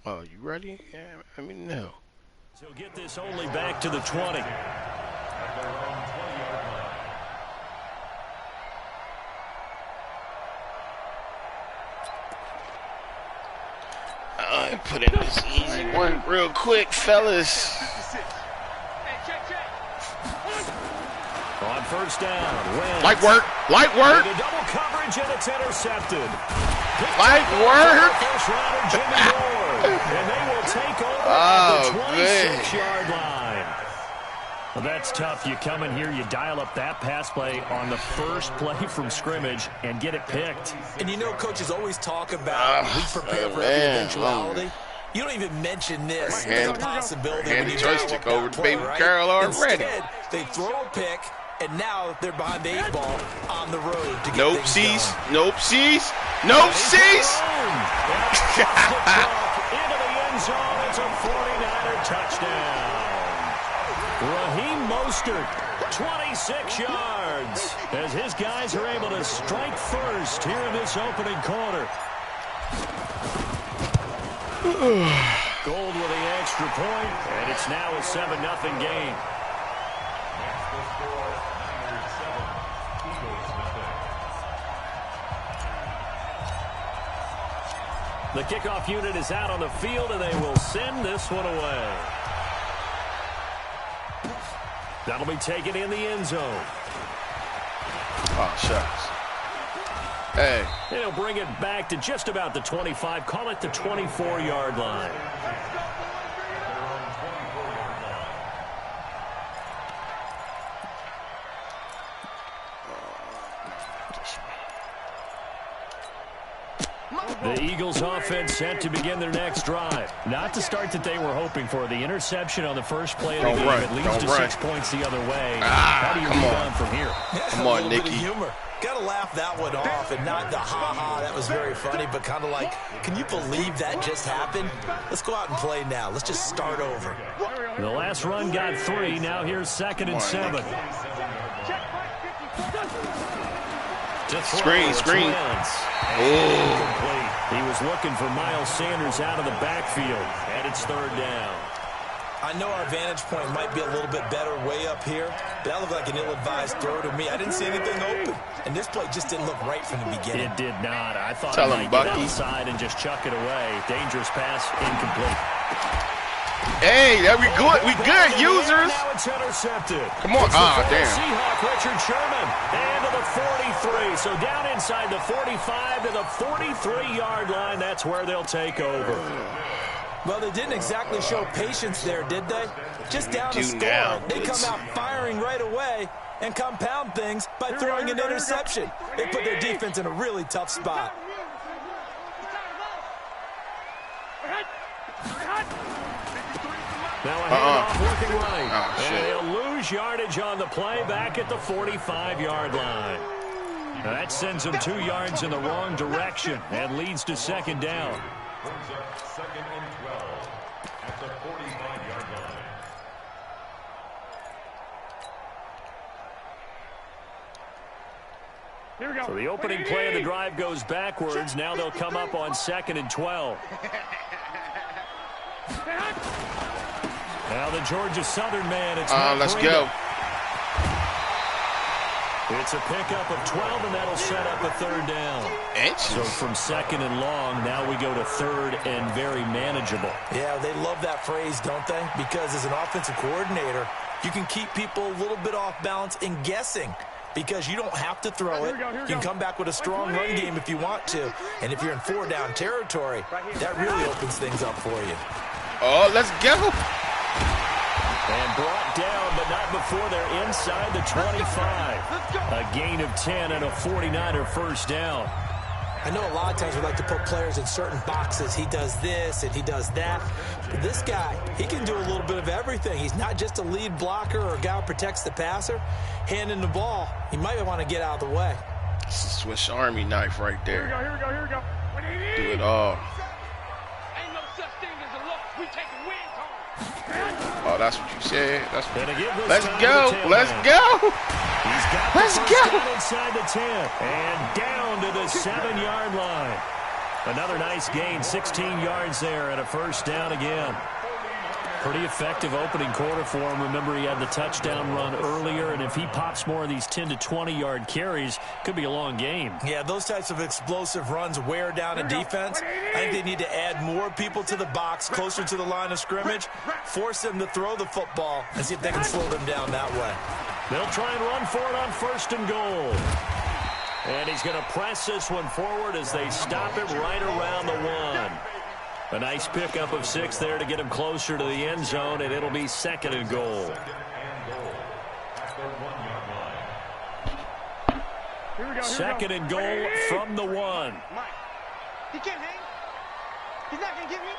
Oh, you ready? Yeah, I mean, no. So get this only back to the 20. I put in this easy one real quick, fellas. On first down, light work, light work. Double coverage and it's intercepted. Light work. First rounder Jimmy Ward, and they will take over at the 26-yard line. Well, that's tough. You come in here, you dial up that pass play on the first play from scrimmage and get it picked. And you know, coaches always talk about we prepare for every eventuality. You don't even mention this as a possibility. Hand the joystick over to baby girl already. Instead, they throw a pick, and now they're behind the 8-ball on the road to get nope, sees. Nope, sees. Nope, sees. Into the end zone. It's a 49er touchdown. Raheem Mostert, 26 yards, as his guys are able to strike first here in this opening quarter. Gold with the extra point, and it's now a 7-0 game. The kickoff unit is out on the field, and they will send this one away. That'll be taken in the end zone. Oh, shucks. Hey. They'll bring it back to just about the 25. Call it the 24-yard line. The Eagles offense set to begin their next drive. Not the start that they were hoping for. The interception on the first play of the game. It leads to 6 points the other way. How do you rebound from here? Come on, Nicky. Humor. Got to laugh that one off, and not the ha-ha, that was very funny, but kind of like, can you believe that just happened? Let's go out and play now. Let's just start over. The last run got 3. Now here's 2nd and 7. Screen. Incomplete. He was looking for Miles Sanders out of the backfield, and it's 3rd down. I know our vantage point might be a little bit better way up here, but that looked like an ill-advised throw to me. I didn't see anything open, and this play just didn't look right from the beginning. It did not. I thought he might get outside and just chuck it away. Dangerous pass, incomplete. Hey, that we good, users. Now it's intercepted. Come on. Damn. Seahawk Richard Sherman. And to the 43. So down inside the 45 to the 43-yard line. That's where they'll take over. Well, they didn't exactly show patience there, did they? Just down to score. They come out firing right away and compound things by throwing an interception. They put their defense in a really tough spot. Now a handoff working right. And he'll lose yardage on the play back at the 45-yard line. Now that sends him 2 yards in the wrong direction and leads to 2nd down. At the 45-yard line. Here we go. So the opening play of the drive goes backwards. Now they'll come up on 2nd and 12. Now the Georgia Southern man. It's let's go. It's a pickup of 12, and that'll set up a 3rd down. So from 2nd and long, now we go to 3rd and very manageable. Yeah, they love that phrase, don't they? Because as an offensive coordinator, you can keep people a little bit off balance and guessing. Because you don't have to throw it. You can come back with a strong run game if you want to. And if you're in 4-down territory, that really opens things up for you. Oh, let's go. And brought down, but not before they're inside the 25. A gain of 10 and a 49er first down. I know a lot of times we like to put players in certain boxes. He does this and he does that. But this guy, he can do a little bit of everything. He's not just a lead blocker or a guy who protects the passer. Handing the ball, he might want to get out of the way. It's a Swiss Army knife right there. Here we go. Do it all. Ain't no such thing as a loss. We taking wins home. Oh, that's what you said. That's what. Let's go. Let's go. He's got Let's go. Inside the 10 and down to the 7-yard line. Another nice gain, 16 yards there and a first down again. Pretty effective opening quarter for him. Remember, he had the touchdown run earlier, and if he pops more of these 10 to 20-yard carries, could be a long game. Yeah, those types of explosive runs wear down a defense. I think they need to add more people to the box, closer to the line of scrimmage, force them to throw the football, and see if they can slow them down that way. They'll try and run for it on 1st and goal. And he's going to press this one forward as they stop him right around the 1. A nice pickup of 6 there to get him closer to the end zone, and it'll be 2nd and goal. Second and goal from the 1. He can't hang. He's not going to get me.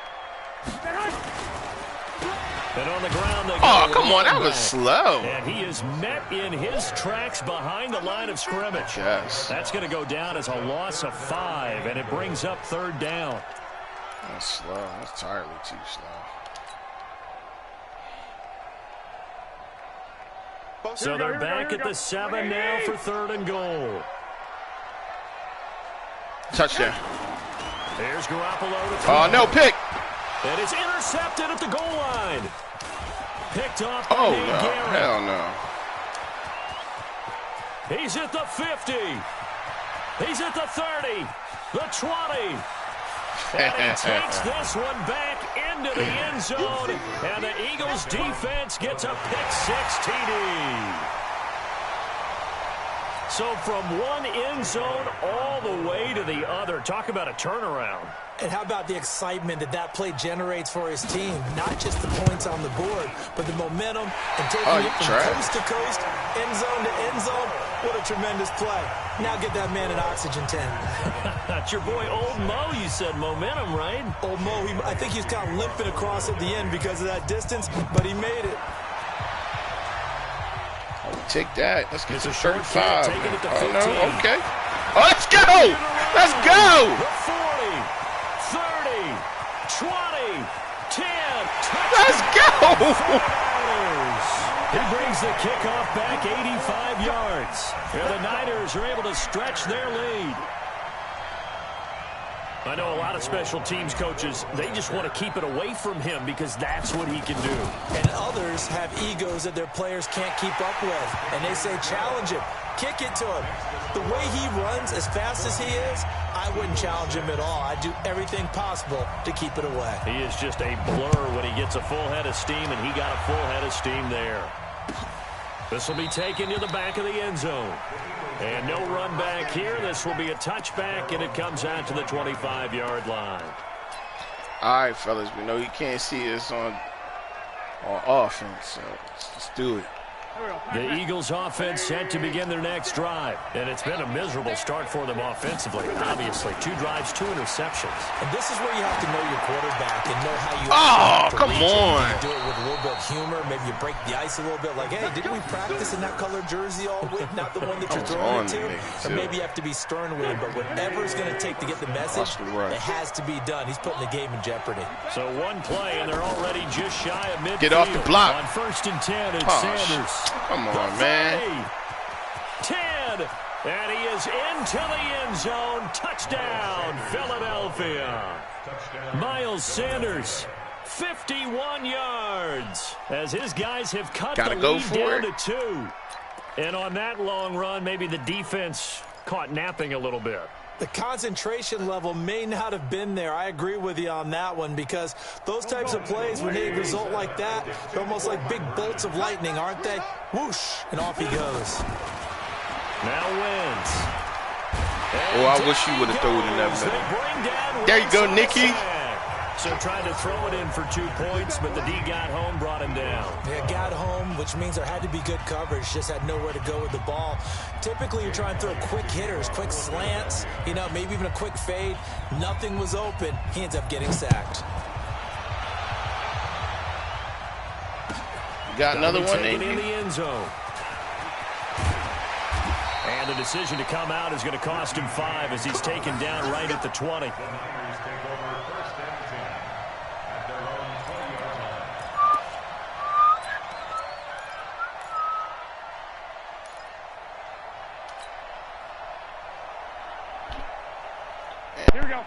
And on the ground they go. Oh, come on, that was slow. And he is met in his tracks behind the line of scrimmage. Yes. That's going to go down as a loss of 5, and it brings up 3rd down. That's slow. That's entirely too slow. So they're back at the 7 now for 3rd and goal. Touchdown. There's Garoppolo to throw. Oh, no, pick. And it's intercepted at the goal line. Picked off by Oh, Nate no. Garrett. Hell no. He's at the 50. He's at the 30. The 20. And he takes this one back into the end zone. And the Eagles defense gets a pick-6 TD. So from one end zone all the way to the other. Talk about a turnaround. And how about the excitement that play generates for his team? Not just the points on the board, but the momentum and taking it from coast to coast, end zone to end zone. What a tremendous play. Now get that man an oxygen tent. That's your boy Old Mo, you said. Momentum, right? Old Mo, I think he's kind of limping across at the end because of that distance, but he made it. Take that. Let's get to 35. Take it at the 15. Oh, no. Okay. Oh, let's go. Let's go. The 40, 30, 20, 10. Let's go. He brings the kickoff back 85 yards. And the Niners are able to stretch their lead. I know a lot of special teams coaches, they just want to keep it away from him because that's what he can do. And others have egos that their players can't keep up with. And they say, challenge him. Kick it to him. The way he runs, as fast as he is, I wouldn't challenge him at all. I'd do everything possible to keep it away. He is just a blur when he gets a full head of steam, and he got a full head of steam there. This will be taken to the back of the end zone. And no run back here. This will be a touchback, and it comes out to the 25-yard line. All right, fellas, we know you can't see us on offense, so let's do it. The Eagles offense set to begin their next drive. And it's been a miserable start for them offensively, obviously. 2 drives, 2 interceptions. And this is where you have to know your quarterback and know how you come on. You do it with a little bit of humor. Maybe you break the ice a little bit. Like, hey, didn't we practice in that colored jersey all week? Not the one that you're throwing it to. Or maybe you have to be stern with him. But whatever it's going to take to get the message, it has to be done. He's putting the game in jeopardy. So one play, and they're already just shy of midfield. Get off the block. On 1st and 10, it's Sanders. Come on, man. 10, and he is into the end zone. Touchdown, Philadelphia. Miles Sanders, 51 yards, as his guys have cut the lead down to 2. And on that long run, maybe the defense caught napping a little bit. The concentration level may not have been there. I agree with you on that one because those types of plays, when they result like that, they're almost like big bolts of lightning, aren't they? Whoosh, and off he goes. Now Wentz. Oh, I wish you would have thrown it in that middle. There you go, Nicky. So tried to throw it in for 2 points, but the D got home, brought him down. Yeah, got home, which means there had to be good coverage. Just had nowhere to go with the ball. Typically, you're trying to throw quick hitters, quick slants, maybe even a quick fade. Nothing was open. He ends up getting sacked. You got another one in the end zone. And the decision to come out is going to cost him 5 as he's taken down right at the 20.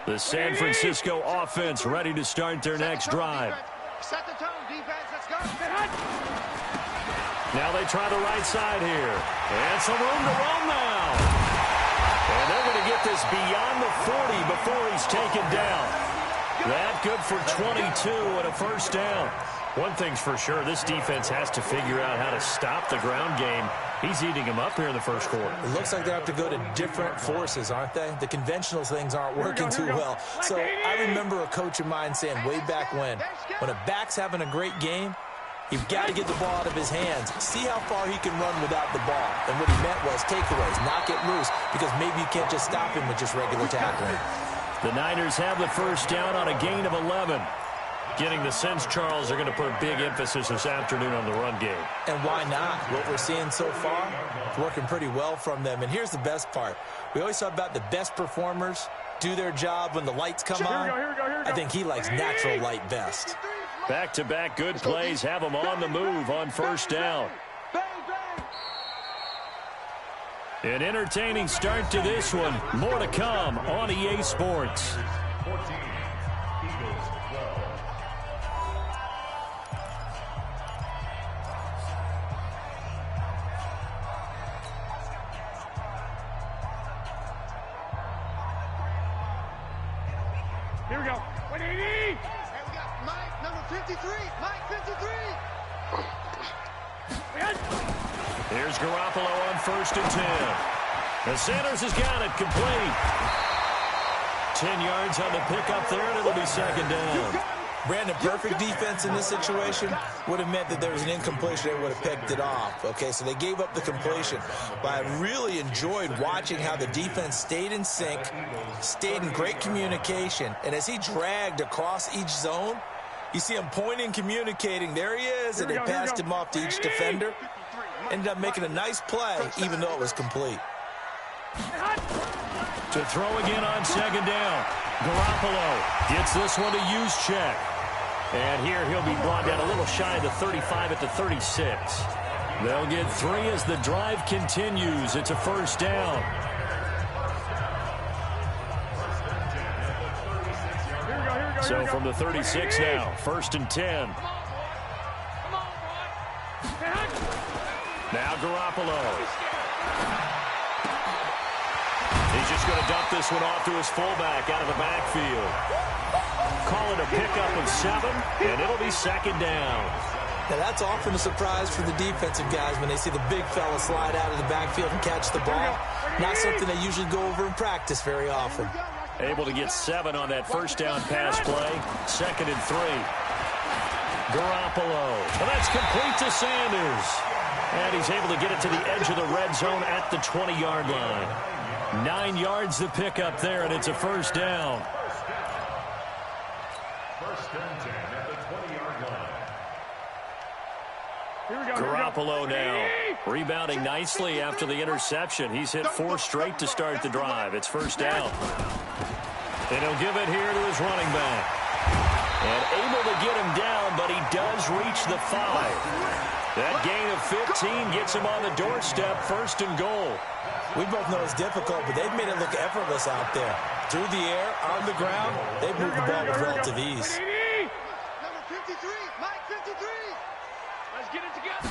The San Francisco offense ready to start their next drive. Set the tone, defense. Let's go. Now they try the right side here. And some room to roam now. And they're going to get this beyond the 40 before he's taken down. That good for 22 and a first down. One thing's for sure, this defense has to figure out how to stop the ground game. He's eating them up here in the first quarter. It looks like they have to go to different forces, aren't they? The conventional things aren't working too well. So I remember a coach of mine saying way back when a back's having a great game, you've got to get the ball out of his hands. See how far he can run without the ball. And what he meant was takeaways, knock it loose, because maybe you can't just stop him with just regular tackling. The Niners have the first down on a gain of 11. Getting the sense, Charles, are going to put a big emphasis this afternoon on the run game. And why not? What we're seeing so far, it's working pretty well from them. And here's the best part. We always talk about the best performers do their job when the lights come on. I think he likes natural light best. Back-to-back good plays have him on the move on first down. An entertaining start to this one. More to come on EA Sports. Here we go. 180. Hey, we got Mike, number 53. Mike, 53. Here's Garoppolo on 1st and 10. And Sanders has got it complete. 10 yards on the pickup there, and it'll be second down. Brandon, perfect defense in this situation would have meant that there was an incompletion. They would have picked it off. Okay, so they gave up the completion. But I really enjoyed watching how the defense stayed in sync, stayed in great communication. And as he dragged across each zone, you see him pointing, communicating. There he is, and they passed him off to each defender. Ended up making a nice play, even though it was complete. To throw again on second down. Garoppolo gets this one to use check. And here he'll be brought down a little shy of the 35 at the 36. They'll get 3 as the drive continues. It's a first down. So from the 36 now, 1st and 10. Now Garoppolo. He's just going to dump this one off to his fullback out of the backfield. Call it a pickup of 7, and it'll be second down. Now, that's often a surprise for the defensive guys when they see the big fella slide out of the backfield and catch the ball. Not something they usually go over in practice very often. Able to get 7 on that first down pass play. 2nd and 3. Garoppolo. And that's complete to Sanders. And he's able to get it to the edge of the red zone at the 20-yard line. 9 yards the pickup there, and it's a first down. First and 10 at the 20-yard line. Garoppolo now rebounding nicely after the interception. He's hit 4 straight to start the drive. It's first down. And he'll give it here to his running back. And able to get him down, but he does reach the 5. That gain of 15 gets him on the doorstep, 1st and goal. We both know it's difficult, but they've made it look effortless out there. Through the air, on the ground, they've moved the ball with relative ease. Number 53. Mike, 53. Let's get it together.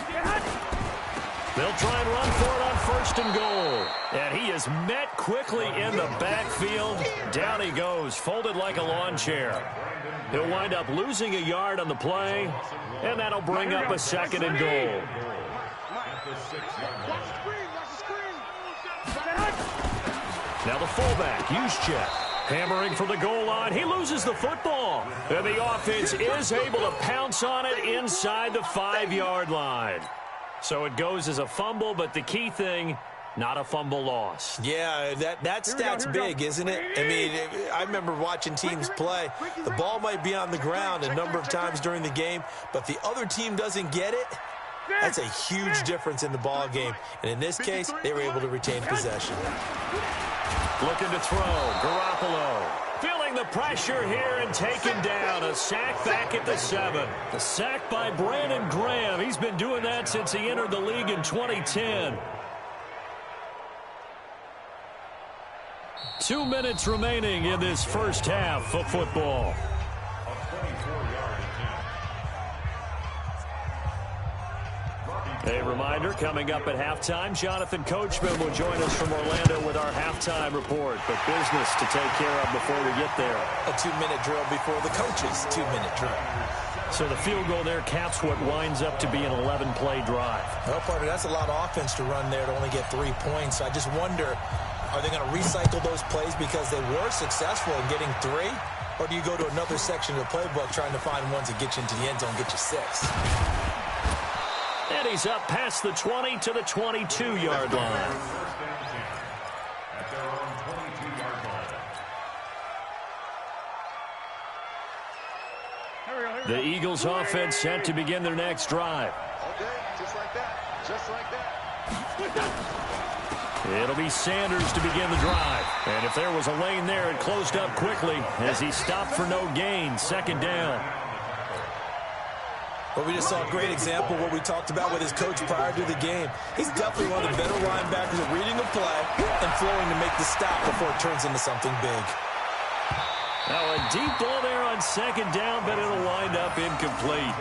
They'll try and run for it on 1st and goal. And he is met quickly in the backfield. Down he goes, folded like a lawn chair. He'll wind up losing a yard on the play, and that'll bring up a 2nd and goal. Now the fullback, Juszczyk, hammering for the goal line. He loses the football, and the offense is able to pounce on it inside the 5-yard line. So it goes as a fumble, but the key thing, not a fumble loss. Yeah, that stat's big, isn't it? I mean, I remember watching teams play. The ball might be on the ground a number of times during the game, but if the other team doesn't get it, that's a huge difference in the ball game. And in this case, they were able to retain possession. Looking to throw, Garoppolo. Feeling the pressure here and taken down. A sack back at the 7. The sack by Brandon Graham. He's been doing that since he entered the league in 2010. 2 minutes remaining in this first half of football. A reminder, coming up at halftime, Jonathan Coachman will join us from Orlando with our halftime report. But business to take care of before we get there. A 2-minute drill before the coach's 2-minute drill. So the field goal there caps what winds up to be an 11-play drive. Well, partner, that's a lot of offense to run there to only get 3 points. I just wonder, are they going to recycle those plays because they were successful in getting 3? Or do you go to another section of the playbook trying to find ones that get you into the end zone, get you 6? And he's up past the 20 to the 22-yard line. The Eagles offense set to begin their next drive. Okay, just like that. Just like that. It'll be Sanders to begin the drive. And if there was a lane there, it closed up quickly as he stopped for no gain. Second down. Well, we just saw a great example of what we talked about with his coach prior to the game. He's definitely one of the better linebackers at reading a play and flowing to make the stop before it turns into something big. Now a deep ball there on second down, but it'll wind up incomplete.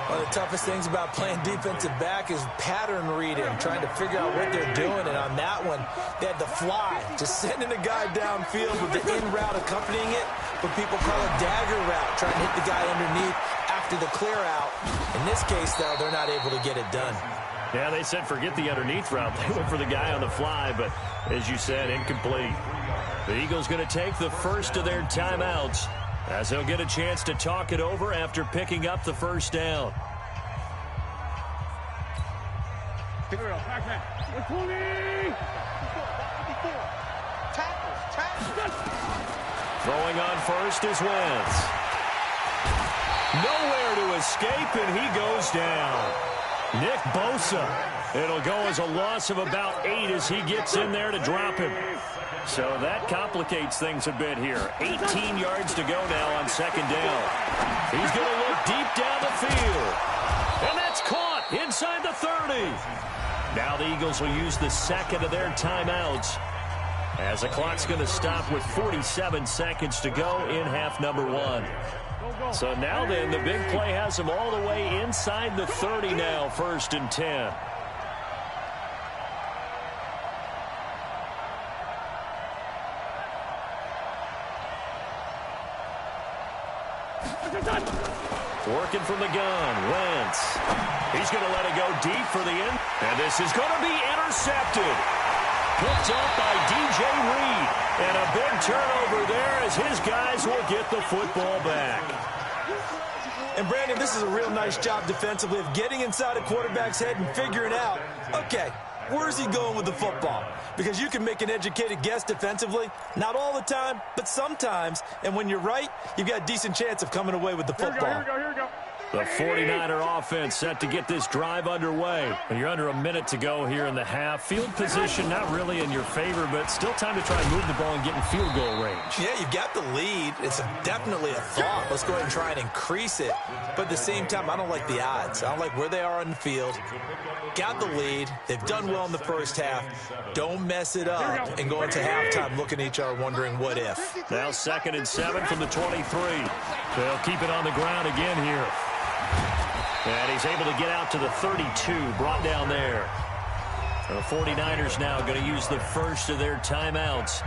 One of the toughest things about playing defensive back is pattern reading, trying to figure out what they're doing. And on that one, they had to fly, just sending a guy downfield with the in route accompanying it, but people call it dagger route, trying to hit the guy underneath after the clear out. In this case, though, they're not able to get it done. Yeah, they said forget the underneath route. They went for the guy on the fly, but as you said, incomplete. The Eagles going to take the first of their timeouts as they'll get a chance to talk it over after picking up the first down. Throwing on first is Wentz. Nowhere to escape, and he goes down. Nick Bosa. It'll go as a loss of about 8 as he gets in there to drop him. So that complicates things a bit here. 18 yards to go now on second down. He's going to look deep down the field. And that's caught inside the 30. Now the Eagles will use the second of their timeouts as the clock's going to stop with 47 seconds to go in half number 1. So now then, the big play has them all the way inside the 30 now, 1st and 10. Working from the gun, Wentz. He's going to let it go deep for the end. And this is going to be intercepted. Picked up by DJ Reed. And a big turnover there as his guys will get the football back. And, Brandon, this is a real nice job defensively of getting inside a quarterback's head and figuring out, okay, where's he going with the football? Because you can make an educated guess defensively. Not all the time, but sometimes. And when you're right, you've got a decent chance of coming away with the football. Here we go. The 49er offense set to get this drive underway. And you're under a minute to go here in the half. Field position not really in your favor, but still time to try and move the ball and get in field goal range. Yeah, you've got the lead. It's definitely a thought. Let's go ahead and try and increase it. But at the same time, I don't like the odds. I don't like where they are on the field. Got the lead. They've done well in the first half. Don't mess it up and go into halftime looking at each other wondering what if. Now 2nd and 7 from the 23. They'll keep it on the ground again here. And he's able to get out to the 32, brought down there. The 49ers now going to use the first of their timeouts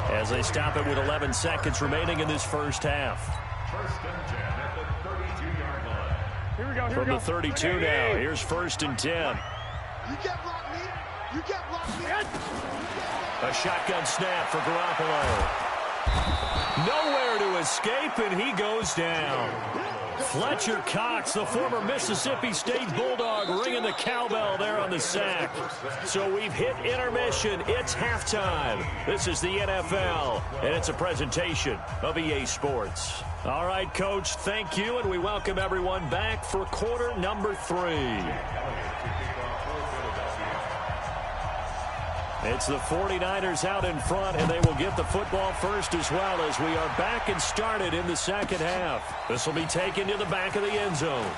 as they stop it with 11 seconds remaining in this first half. 1st and 10 at the 32-yard line. Here we go. From the 32 now, here's 1st and 10. You can't block me. You can't block me. A shotgun snap for Garoppolo. Nowhere to escape, and he goes down. Fletcher Cox, the former Mississippi State Bulldog, ringing the cowbell there on the sack. So we've hit intermission. It's halftime. This is the NFL, and it's a presentation of EA Sports. All right, Coach, thank you, and we welcome everyone back for quarter number 3. It's the 49ers out in front, and they will get the football first as well as we are back and started in the second half. This will be taken to the back of the end zone.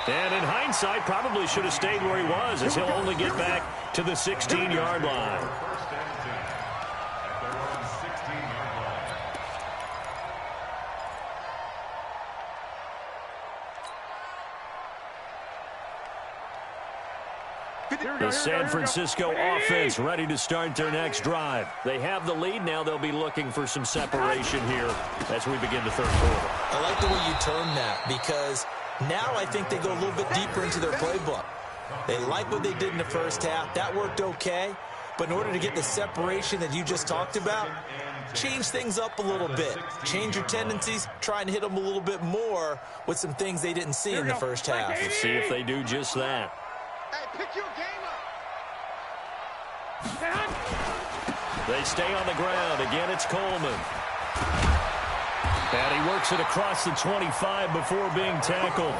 And in hindsight, probably should have stayed where he was as he'll only get back to the 16-yard line. The San Francisco offense ready to start their next drive. They have the lead. Now they'll be looking for some separation here as we begin the third quarter. I like the way you term that because now I think they go a little bit deeper into their playbook. They like what they did in the first half. That worked okay. But in order to get the separation that you just talked about, change things up a little bit. Change your tendencies. Try and hit them a little bit more with some things they didn't see in the first half. Let's see if they do just that. Hey, pick your game up. They stay on the ground. Again, it's Coleman. And he works it across the 25 before being tackled.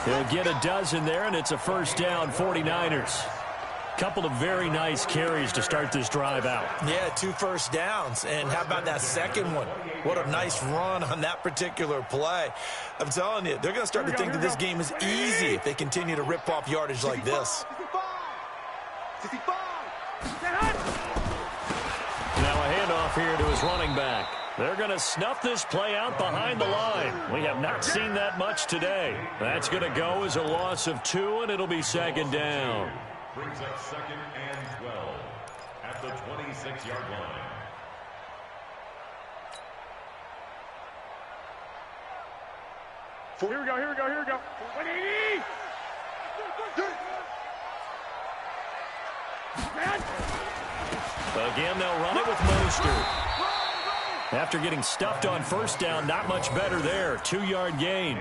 He'll get a dozen there, and it's a first down, 49ers. Couple of very nice carries to start this drive out. Yeah, 2 first downs. And how about that second one? What a nice run on that particular play. I'm telling you, they're going to start to think that this game is easy if they continue to rip off yardage like this. Now a handoff here to his running back. They're going to snuff this play out behind the line. We have not seen that much today. That's going to go as a loss of 2, and it'll be second down. Brings up 2nd and 12 at the 26-yard line. Here we go. 180! Again, they'll run it with Mostert. After getting stuffed on first down, not much better there. 2-yard gain.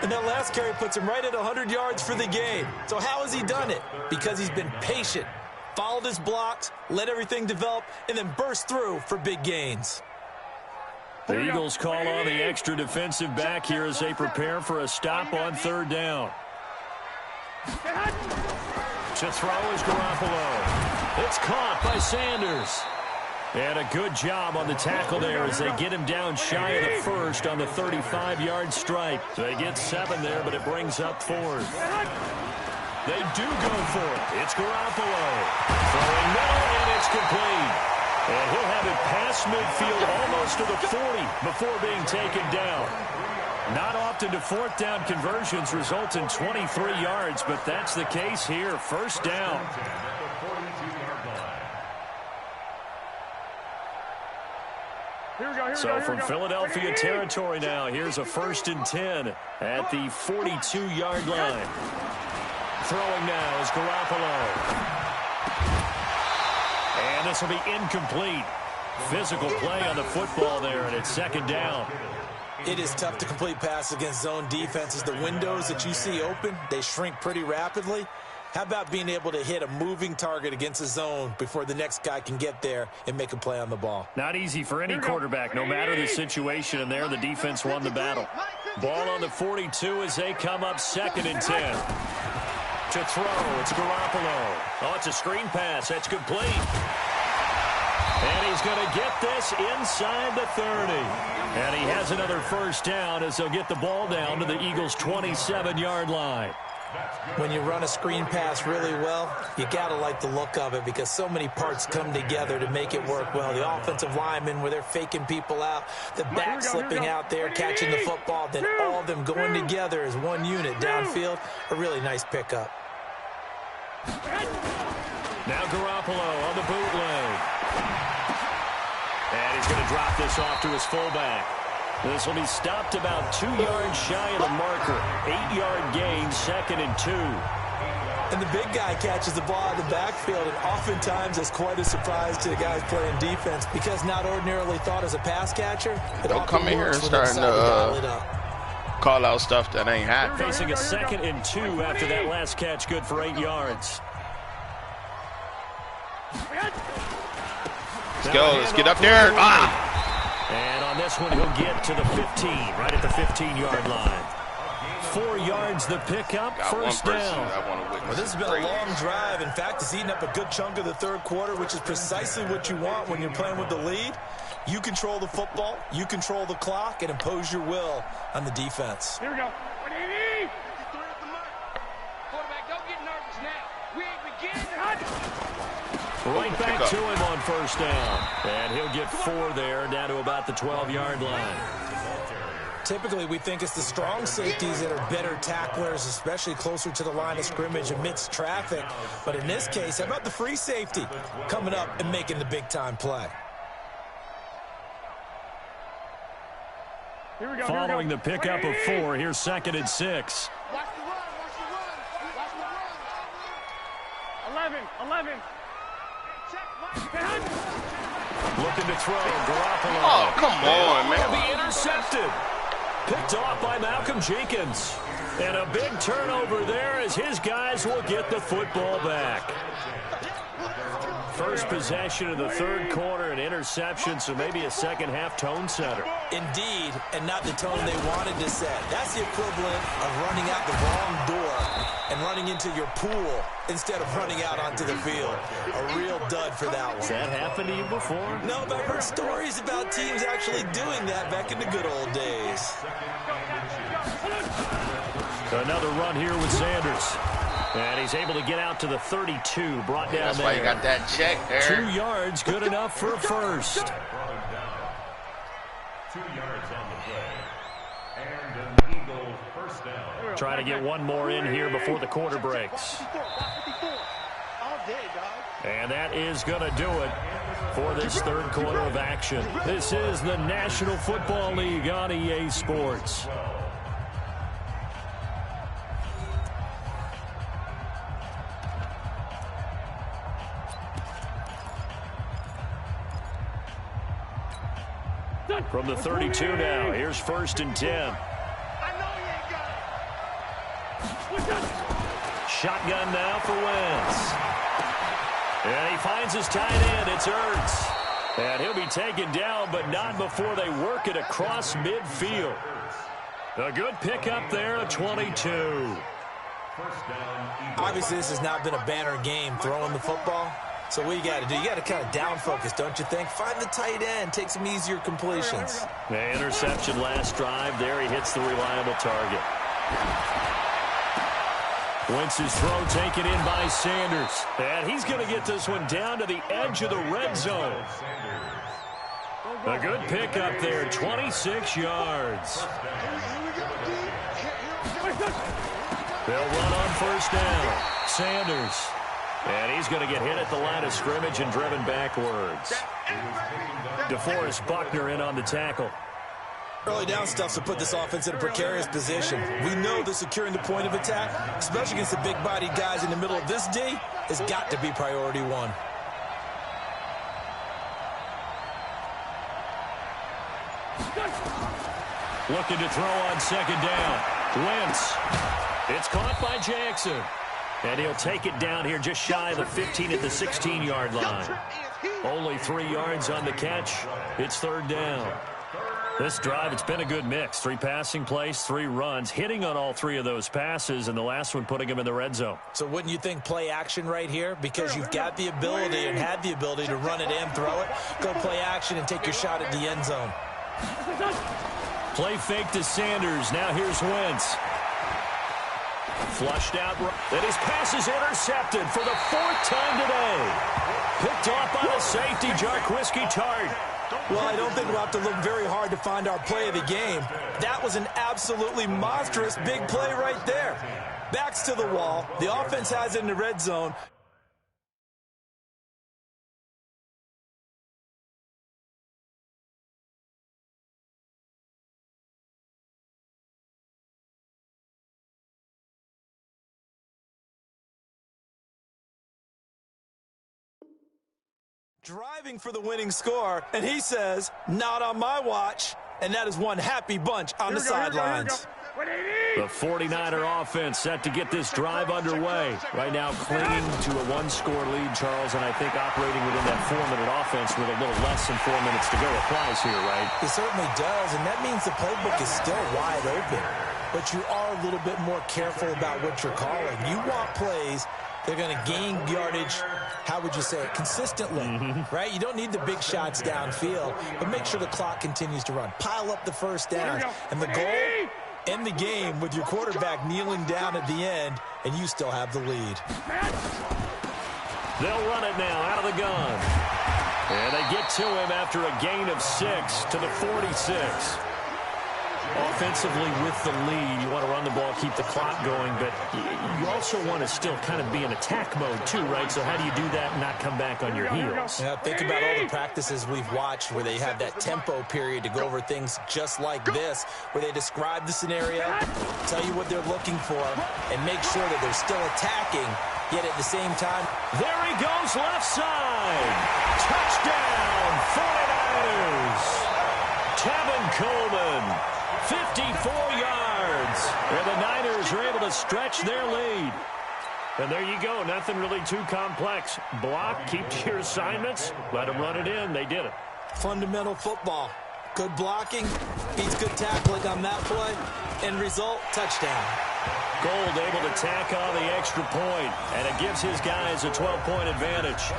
And that last carry puts him right at 100 yards for the game. So how has he done it? Because he's been patient, followed his blocks, let everything develop, and then burst through for big gains. The Eagles call on the extra defensive back here as they prepare for a stop on third down. To throw is Garoppolo. It's caught by Sanders. And a good job on the tackle there as they get him down shy of the first on the 35-yard stripe. They get 7 there, but it brings up 4th. They do go for it. It's Garoppolo. Throwing middle, and it's complete. And he'll have it past midfield almost to the 40 before being taken down. Not often do 4th down conversions result in 23 yards, but that's the case here. First down. So from Philadelphia territory now, here's a 1st and 10 at the 42-yard line. Throwing now is Garoppolo. And this will be incomplete. Physical play on the football there, and it's second down. It is tough to complete passes against zone defenses. The windows that you see open, they shrink pretty rapidly. How about being able to hit a moving target against a zone before the next guy can get there and make a play on the ball? Not easy for any quarterback, no matter the situation, and there the defense won the battle. Ball on the 42 as they come up 2nd and 10. To throw, it's Garoppolo. Oh, it's a screen pass. That's complete. And he's going to get this inside the 30. And he has another first down as they'll get the ball down to the Eagles' 27-yard line. When you run a screen pass really well, you got to like the look of it because so many parts come together to make it work well. The offensive linemen, where they're faking people out, the back slipping out there, catching the football, then all of them going together as one unit downfield, a really nice pickup. Now Garoppolo on the bootleg. And he's going to drop this off to his fullback. This will be stopped about 2 yards shy of the marker. 8-yard gain, 2nd and 2. And the big guy catches the ball in the backfield, and oftentimes it's quite a surprise to the guys playing defense because not ordinarily thought as a pass catcher. Don't come in here and starting to call out stuff that ain't happening. Facing a 2nd and 2 after that last catch, good for 8 yards. Let's go. Let's get up there. And on this one, he'll get to the 15, right at the 15-yard line. 4 yards the pickup, first down. Well, this has been a long drive. In fact, it's eaten up a good chunk of the third quarter, which is precisely what you want when you're playing with the lead. You control the football, you control the clock, and impose your will on the defense. Here we go. 180! Quarterback, don't get nervous now. We ain't beginning. Right back to him on first down. And he'll get 4 there, down to about the 12-yard line. Typically, we think it's the strong safeties that are better tacklers, especially closer to the line of scrimmage amidst traffic. But in this case, how about the free safety coming up and making the big-time play? Here we go. Following the pickup of 4, here's 2nd and 6. Watch the run. Watch the run. Watch the run. 11. Check. Looking to throw. Garoppolo. Oh, come on, man. Will be intercepted. Picked off by Malcolm Jenkins. And a big turnover there as his guys will get the football back. First possession of the 3rd quarter, an interception, so maybe a second-half tone setter. Indeed, and not the tone they wanted to set. That's the equivalent of running out the wrong door and running into your pool instead of running out onto the field. A real dud for that one. Has that happened to you before? No, but I've heard stories about teams actually doing that back in the good old days. Another run here with Sanders. And he's able to get out to the 32, brought down That's there. why you got that check there. 2 yards, good enough for a first. 2 yards on the play. And an Eagle first down. Trying to get one more in here before the quarter breaks. And that is going to do it for this 3rd quarter of action. This is the National Football League on EA Sports. From the 32 now, here's 1st and 10. Shotgun now for Wentz. And he finds his tight end. It's Ertz. And he'll be taken down, but not before they work it across midfield. A good pickup there at 22. Obviously, this has not been a banner game throwing the football. So what you got to do, you got to kind of down focus, don't you think? Find the tight end, take some easier completions. The interception last drive. There he hits the reliable target. Wentz's throw taken in by Sanders. And he's going to get this one down to the edge of the red zone. A good pickup there, 26 yards. They'll run on 1st down. Sanders. And he's going to get hit at the line of scrimmage and driven backwards. DeForest Buckner in on the tackle. Early down stuff to put this offense in a precarious position. We know that securing the point of attack, especially against the big-bodied guys in the middle of this D, has got to be priority 1. Looking to throw on 2nd down. Wentz. It's caught by Jackson. And he'll take it down here just shy of the 15 at the 16-yard line. Only 3 yards on the catch. It's 3rd down. This drive, it's been a good mix. 3 passing plays, 3 runs, hitting on all 3 of those passes, and the last one putting him in the red zone. So wouldn't you think play action right here? Because you've got the ability and had the ability to run it and throw it. Go play action and take your shot at the end zone. Play fake to Sanders. Now here's Wentz. Flushed out. And his pass is intercepted for the 4th time today. Picked off by the safety, Jarquiski Tart. Well, I don't think we'll have to look very hard to find our play of the game. That was an absolutely monstrous big play right there. Backs to the wall. The offense has it in the red zone. Driving for the winning score, and he says, not on my watch. And that is one happy bunch on the sidelines. The 49er offense set to get this drive underway. Right now clinging to a 1-score lead, Charles, and I think operating within that 4-minute offense with a little less than 4 minutes to go applies here, right? It certainly does, and that means the playbook is still wide open. But you are a little bit more careful about what you're calling. You want plays they're going to gain yardage, how would you say it, consistently, right? You don't need the big shots downfield, but make sure the clock continues to run. Pile up the first downs. And the goal, end the game with your quarterback kneeling down at the end, and you still have the lead. They'll run it now out of the gun. And they get to him after a gain of 6 to the 46. Offensively with the lead, you want to run the ball, keep the clock going, but you also want to still kind of be in attack mode too, right? So how do you do that and not come back on your heels? Yeah, think about all the practices we've watched where they have that tempo period to go over things just like this, where they describe the scenario, tell you what they're looking for, and make sure that they're still attacking, yet at the same time. There he goes, left side. Touchdown, 49ers. Tevin Coleman, 54 yards. And the Niners are able to stretch their lead. And there you go, nothing really too complex. Block, keep to your assignments, let them run it in. They did it. Fundamental football. Good blocking, beats good tackling on that play. End result, touchdown. Gold able to tack on the extra point, and it gives his guys a 12-point advantage.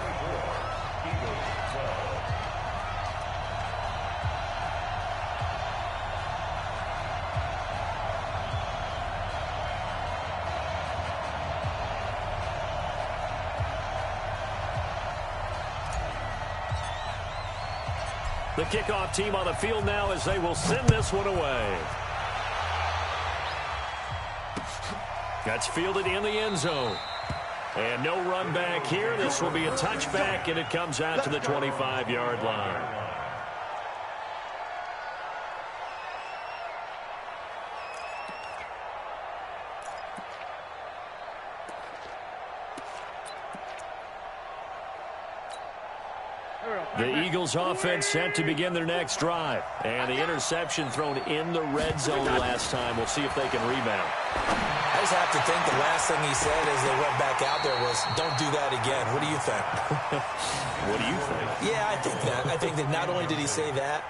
The kickoff team on the field now as they will send this one away. That's fielded in the end zone. And no run back here. This will be a touchback, and it comes out to the 25-yard line. The Eagles offense set to begin their next drive. And the interception thrown in the red zone last time. We'll see if they can rebound. I just have to think the last thing he said as they went back out there was, don't do that again. What do you think? What do you think? Yeah, I think that. I think that not only did he say that,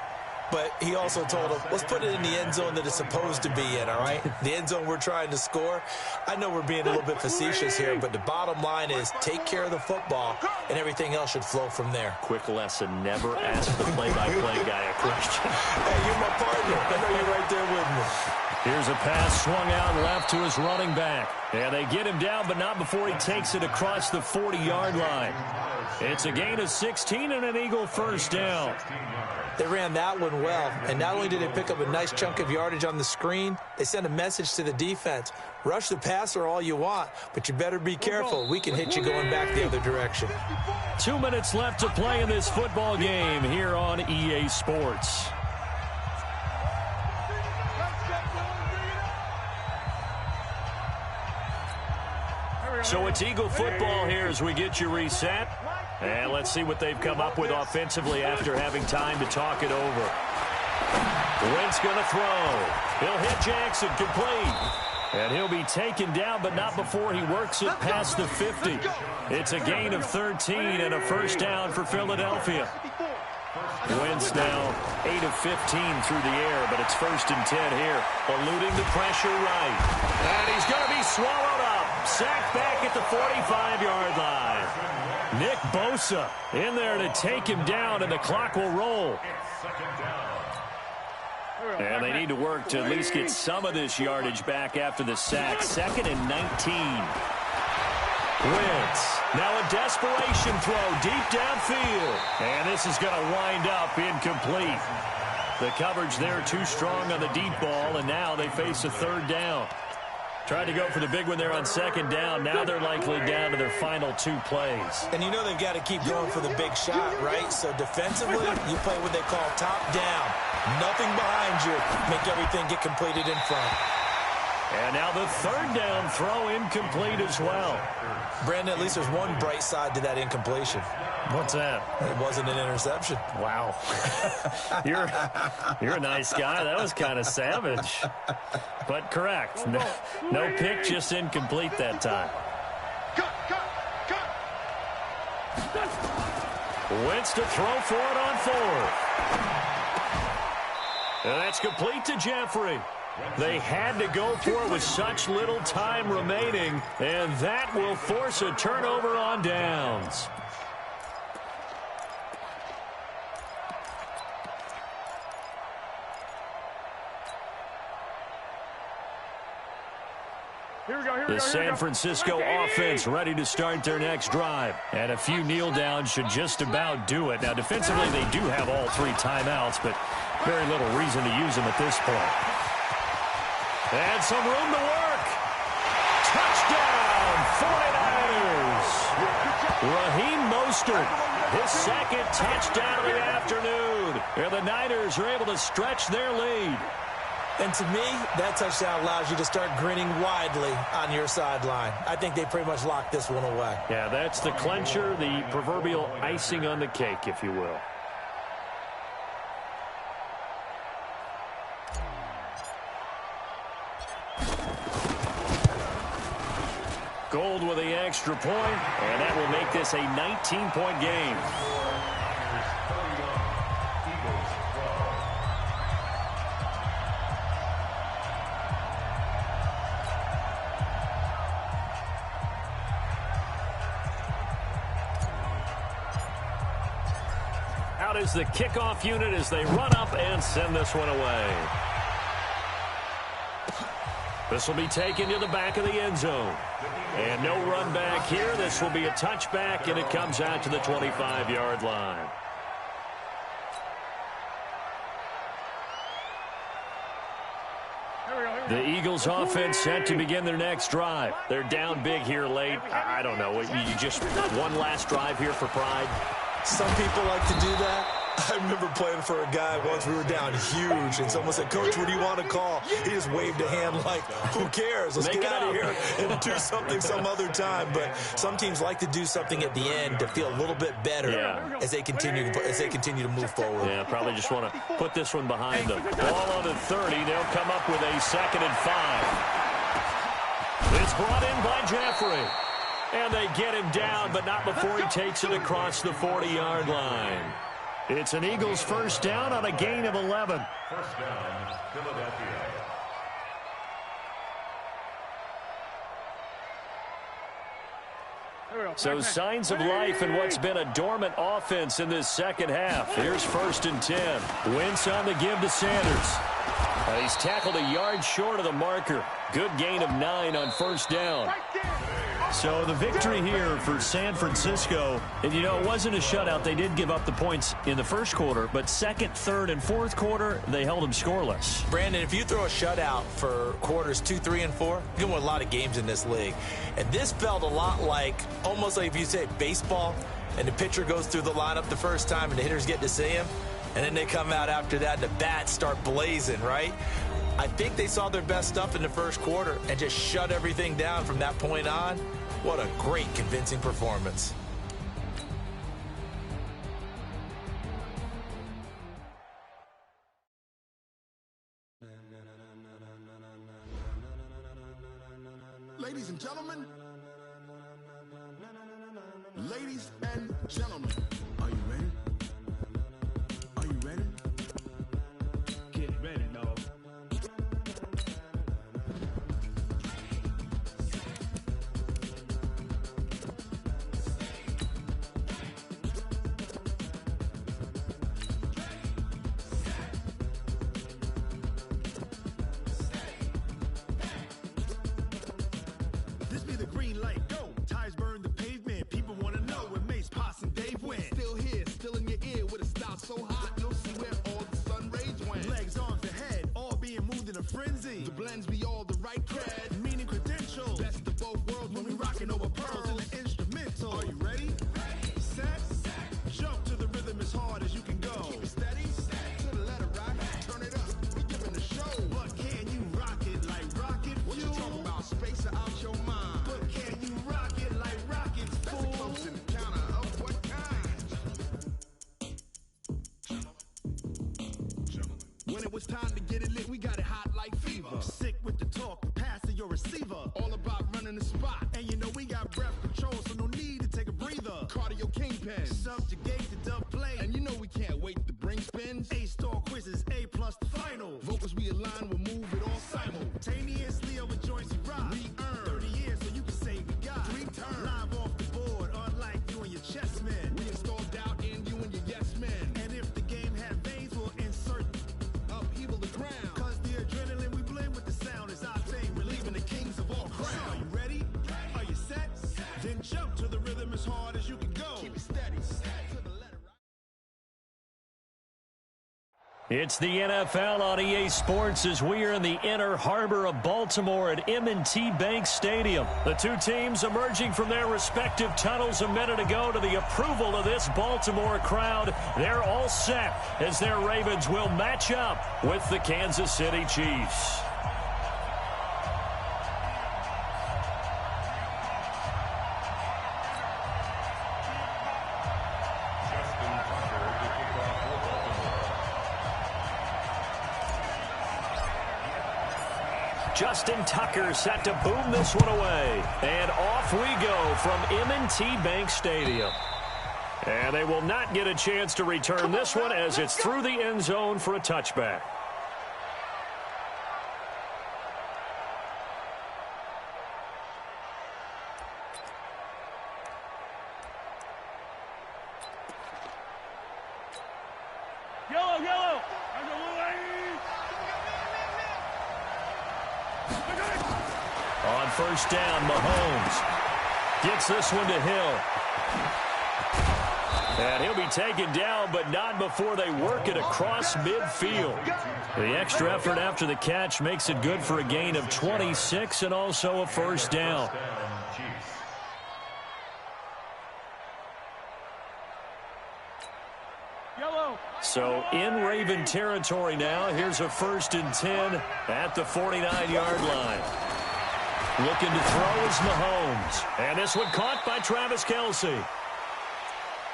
but he also told him, let's put it in the end zone that it's supposed to be in, all right? The end zone we're trying to score. I know we're being a little bit facetious here, but the bottom line is take care of the football, and everything else should flow from there. Quick lesson, never ask the play-by-play guy a question. Hey, you're my partner. I know you're right there with me. Here's a pass swung out left to his running back. And they get him down, but not before he takes it across the 40-yard line. It's a gain of 16 and an Eagle first down. They ran that one well, and not only did they pick up a nice chunk of yardage on the screen, they sent a message to the defense. Rush the passer all you want, but you better be careful. We can hit you going back the other direction. 2 minutes left to play in this football game here on EA Sports. So it's Eagle football here as we get you reset. And let's see what they've come up with offensively after having time to talk it over. Wentz going to throw. He'll hit Jackson complete. And he'll be taken down, but not before he works it past the 50. It's a gain of 13 and a first down for Philadelphia. Wentz now 8 of 15 through the air, but it's 1st and 10 here. Eluding the pressure right. And he's going to be swallowed up. Sacked back at the 45-yard line. Nick Bosa in there to take him down, and the clock will roll. And they need to work to at least get some of this yardage back after the sack. 2nd and 19. Wentz. Now a desperation throw deep downfield. And this is going to wind up incomplete. The coverage there too strong on the deep ball, and now they face a 3rd down. Tried to go for the big one there on 2nd down. Now they're likely down to their final 2 plays. And you know they've got to keep going for the big shot, right? So defensively, you play what they call top down. Nothing behind you. Make everything get completed in front. And now the 3rd down throw incomplete as well. Brandon, at least there's one bright side to that incompletion. What's that? It wasn't an interception. Wow. You're a nice guy. That was kind of savage. But correct. No pick, just incomplete that time. Wentz to throw for it on 4th. And that's complete to Jeffrey. They had to go for it with such little time remaining, and that will force a turnover on downs. The San Francisco offense ready to start their next drive. And a few kneel downs should just about do it. Now, defensively, they do have all 3 timeouts, but very little reason to use them at this point. And some room to work. Touchdown, 49ers. Raheem Mostert, his second touchdown of the afternoon. And the Niners are able to stretch their lead. And to me, that touchdown allows you to start grinning widely on your sideline. I think they pretty much locked this one away. Yeah, that's the clincher, the proverbial icing on the cake, if you will. Gold with the extra point, and that will make this a 19-point game. Out is the kickoff unit as they run up and send this one away. This will be taken to the back of the end zone. And no run back here. This will be a touchback, and it comes out to the 25-yard line. The Eagles offense set to begin their next drive. They're down big here late. I don't know. You just one last drive here for pride? Some people like to do that. I remember playing for a guy once. We were down huge, and someone said, "Coach, what do you want to call?" He just waved a hand like, who cares? Let's get out of here and do something some other time. But some teams like to do something at the end to feel a little bit better as they continue to move forward. Yeah, probably just want to put this one behind them. Ball on the 30. They'll come up with a 2nd and 5. It's brought in by Jeffrey. And they get him down, but not before he takes it across the 40-yard line. It's an Eagles first down on a gain of 11. First down, Philadelphia. So signs of life in what's been a dormant offense in this second half. Here's 1st and 10. Wentz on the give to Sanders. He's tackled a yard short of the marker. Good gain of 9 on 1st down. So the victory here for San Francisco, and you know, it wasn't a shutout. They did give up the points in the first quarter, but 2nd, 3rd, and 4th quarter, they held them scoreless. Brandon, if you throw a shutout for quarters 2, 3, and 4, you can win a lot of games in this league. And this felt a lot like, almost like if you say baseball, and the pitcher goes through the lineup the first time, and the hitters get to see him, and then they come out after that, and the bats start blazing, right? I think they saw their best stuff in the first quarter and just shut everything down from that point on. What a great, convincing performance. Ladies and gentlemen, ladies and gentlemen, are you ready? Are you ready? Get ready, dog. This be the green light, go. Tires burn the pavement. People want to know where Mace, Poss, and Dave went. Still here, still in your ear with a style so hot, you'll see where all the sun rays went. Legs, arms, and head, all being moved in a frenzy. The blends be all the right cred, meaning credentials. Best of both worlds when we rocking over pearls in the instrumental. Are you ready? Set, jump to the rhythm as hard as you can go. Keep it steady, to the letter rock, turn it up, we giving the show. But can you rock it like rocket fuel? What you talking about, space or out your mind? But can you rock it like rockets, fool? That's a close encounter of what kind? When it was time to get it lit, we got it hot like fever. Sick with the talk, pass to your receiver. All about running the spot. And you know we got breath control, so no need to take a breather. Cardio kingpin, subjugate the dub play. And you know we can't wait to bring spins. A-star quizzes, A+ the final. Vocals we align, we'll move it all simultaneously over joints we rock. We earn 30 years, so you can say we got 3 turns. Live off the board, unlike you and your chess men. We install doubt in you and your yes men. And if the game had veins, we'll insert upheaval the ground. Cause the adrenaline we blend with the sound is our thing. Relieving the kings of all crowns. So are you ready? Are you set? Then jump to the rhythm as hard as you can go. Keep it steady. To the letter. It's the NFL on EA Sports as we are in the inner harbor of Baltimore at M&T Bank Stadium. The two teams emerging from their respective tunnels a minute ago to the approval of this Baltimore crowd. They're all set as their Ravens will match up with the Kansas City Chiefs. Justin Tucker set to boom this one away. And off we go from M&T Bank Stadium. And they will not get a chance to return this one as it's through the end zone for a touchback. Yellow. On first down, Mahomes gets this one to Hill. And he'll be taken down, but not before they work it across midfield. The extra effort after the catch makes it good for a gain of 26 and also a first down. So in Raven territory now. Here's a 1st and 10 at the 49-yard line. Looking to throw is Mahomes. And this one caught by Travis Kelce.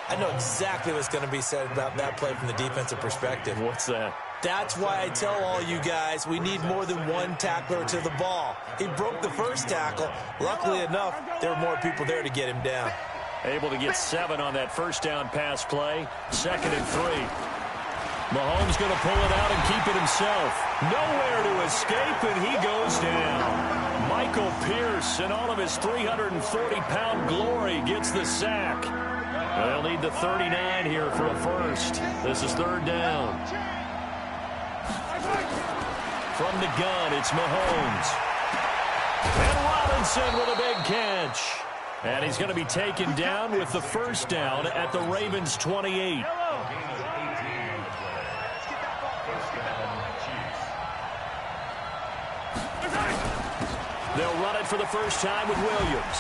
I know exactly what's going to be said about that play from the defensive perspective. What's that? That's why I tell all you guys we need more than one tackler to the ball. He broke the first tackle. Luckily enough, there were more people there to get him down. Able to get 7 on that first down pass play. 2nd and 3. Mahomes going to pull it out and keep it himself. Nowhere to escape, and he goes down. Michael Pierce, in all of his 340-pound glory, gets the sack. They'll need the 39 here for a first. This is 3rd down. From the gun, it's Mahomes. And Robinson with a big catch. And he's going to be taken down with the first down at the Ravens' 28. They'll run it for the first time with Williams.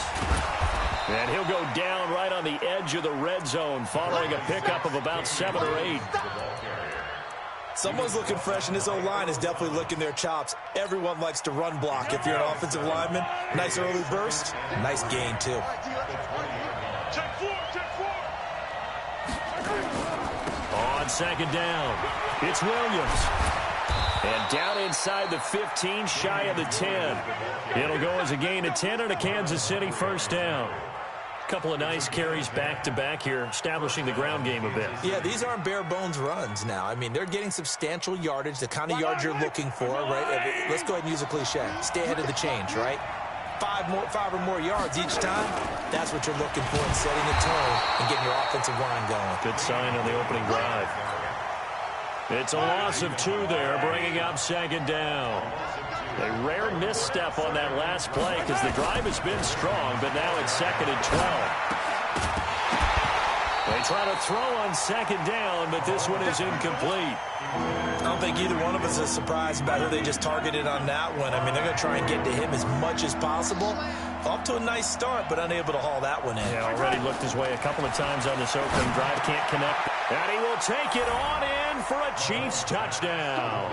And he'll go down right on the edge of the red zone following a pickup of about 7 or 8. Someone's looking fresh, and this O-line is definitely licking their chops. Everyone likes to run block. If you're an offensive lineman, nice early burst, nice gain, too. On 2nd down, it's Williams. And down inside the 15, shy of the 10. It'll go as a gain of 10 and a Kansas City first down. Couple of nice carries back-to-back here, establishing the ground game a bit. Yeah, these aren't bare-bones runs now. I mean, they're getting substantial yardage, the kind of yards you're looking for, right? Let's go ahead and use a cliche. Stay ahead of the change, right? 5 or more yards each time, that's what you're looking for in setting a tone and getting your offensive line going. Good sign on the opening drive. It's a loss of 2 there, bringing up 2nd down. A rare misstep on that last play because the drive has been strong, but now it's 2nd and 12. They try to throw on 2nd down, but this one is incomplete. I don't think either one of us is surprised about who they just targeted on that one. I mean, they're going to try and get to him as much as possible. Off to a nice start, but unable to haul that one in. Yeah, already looked his way a couple of times on this opening drive. Can't connect. And he will take it on in for a Chiefs touchdown.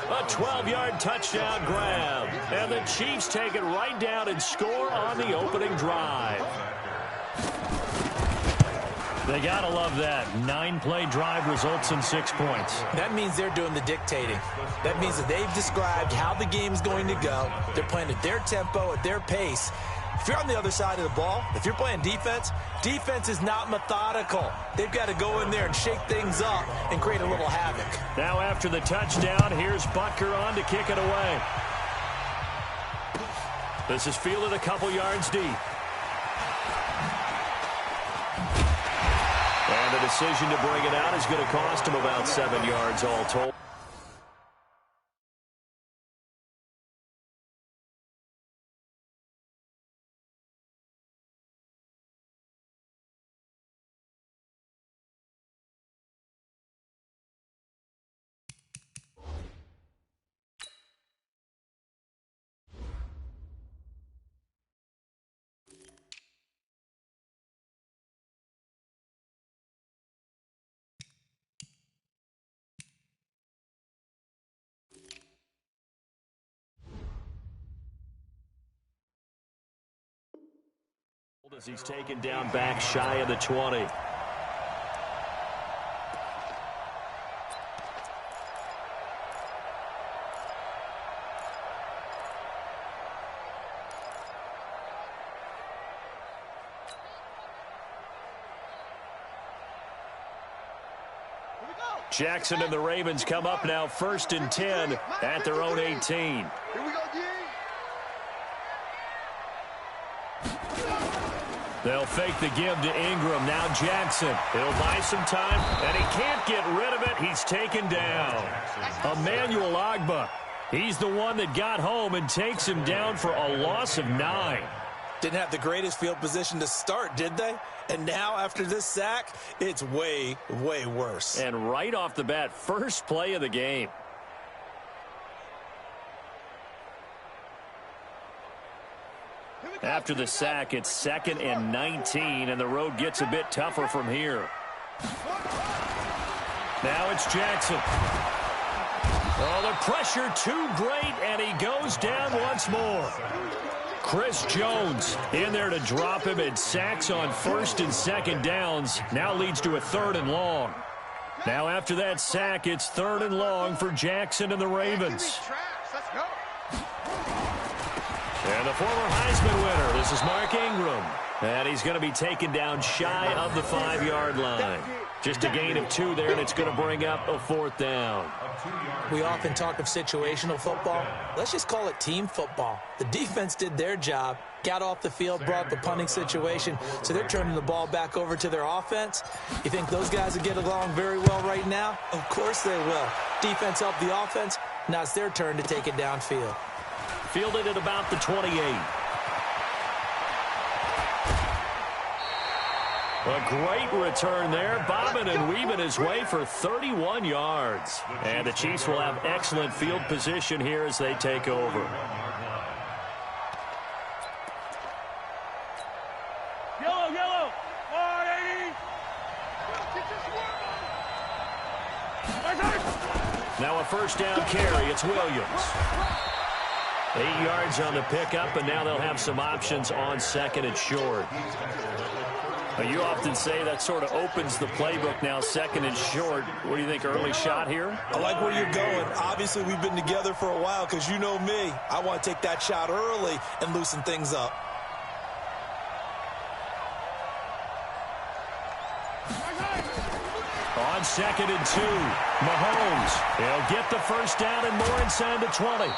A 12-yard touchdown grab. And the Chiefs take it right down and score on the opening drive. They got to love that. 9-play drive results in 6 points. That means they're doing the dictating. That means that they've described how the game's going to go. They're playing at their tempo, at their pace. If you're on the other side of the ball, if you're playing defense, defense is not methodical. They've got to go in there and shake things up and create a little havoc. Now after the touchdown, here's Butker on to kick it away. This is fielded a couple yards deep. And the decision to bring it out is going to cost him about 7 yards all told. As he's taken down back shy of the 20. Jackson and the Ravens come up now 1st and 10 at their own 18. Here we go, D. They'll fake the give to Ingram. Now Jackson. He'll buy some time, and he can't get rid of it. He's taken down. Emmanuel Ogbah. He's the one that got home and takes him down for a loss of 9. Didn't have the greatest field position to start, did they? And now, after this sack, it's way, way worse. And right off the bat, first play of the game. After the sack, it's 2nd and 19, and the road gets a bit tougher from here. Now it's Jackson. Oh, the pressure too great, and he goes down once more. Chris Jones in there to drop him, and sacks on 1st and 2nd downs. Now leads to a 3rd and long. Now after that sack, it's 3rd and long for Jackson and the Ravens. And the former Heisman winner, this is Mark Ingram. And he's going to be taken down shy of the 5-yard line. Just a gain of 2 there, and it's going to bring up a 4th down. We often talk of situational football. Let's just call it team football. The defense did their job, got off the field, brought the punting situation, so they're turning the ball back over to their offense. You think those guys will get along very well right now? Of course they will. Defense helped the offense. Now it's their turn to take it downfield. Fielded at about the 28. A great return there, bobbing and weaving his way for 31 yards. And the Chiefs will have excellent field position here as they take over. Yellow, yellow. 180. Now a 1st down carry. It's Williams. 8 yards on the pickup, and now they'll have some options on 2nd and short. You often say that sort of opens the playbook now, 2nd and short. What do you think, early shot here? I like where you're going. Obviously, we've been together for a while because you know me. I want to take that shot early and loosen things up. On 2nd and 2, Mahomes. He'll get the 1st down and more inside the 20.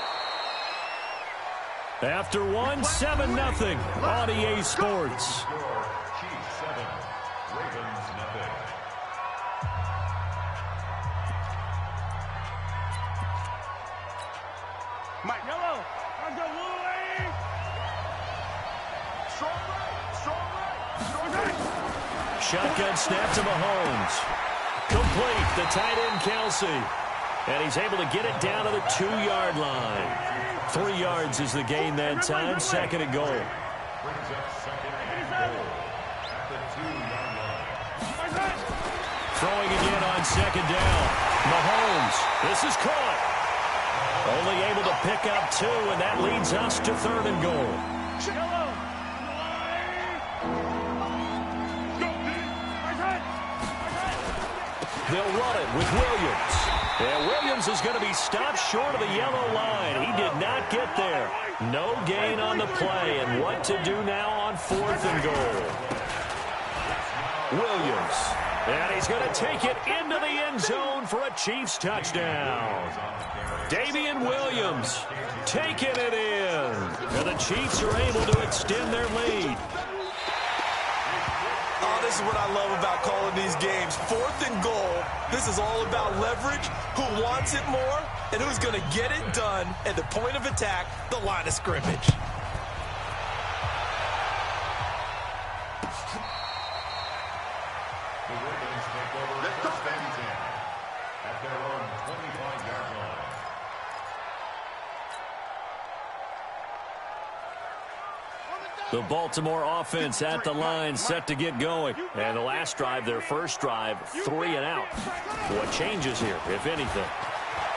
After one, 7-0 on EA Sports. Mike, yellow. Let's go, Louie. Strong right, strong right, strong right. Shotgun snap to Mahomes. Complete, the tight end Kelsey. And he's able to get it down to the 2-yard line. 3 yards is the gain that time, 2nd and goal. Throwing again on 2nd down. Mahomes, this is caught. Only able to pick up 2, and that leads us to 3rd and goal. They'll run it with Williams. And Williams is going to be stopped short of the yellow line. He did not get there. No gain on the play. And what to do now on 4th and goal. Williams. And he's going to take it into the end zone for a Chiefs touchdown. Damian Williams taking it in. And the Chiefs are able to extend their lead. Oh, this is what I love about calling these games. 4th and goal. This is all about leverage, who wants it more, and who's going to get it done at the point of attack, the line of scrimmage. The Ravens take over first and 10 at their own 25-yard line. The Baltimore offense at the line, set to get going. And the last drive, their first drive, 3 and out. What changes here, if anything?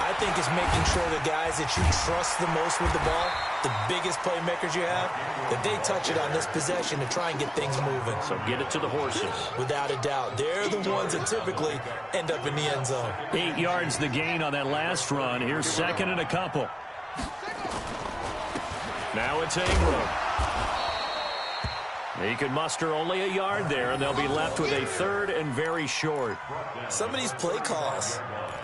I think it's making sure the guys that you trust the most with the ball the biggest playmakers you have, if they touch it on this possession to try and get things moving. So get it to the horses. Without a doubt. They're the ones that typically end up in the end zone. 8 yards the gain on that last run. Here's second and a couple. Now it's Ingram. He can muster only a yard there, and they'll be left with a third and very short. Some of these play calls,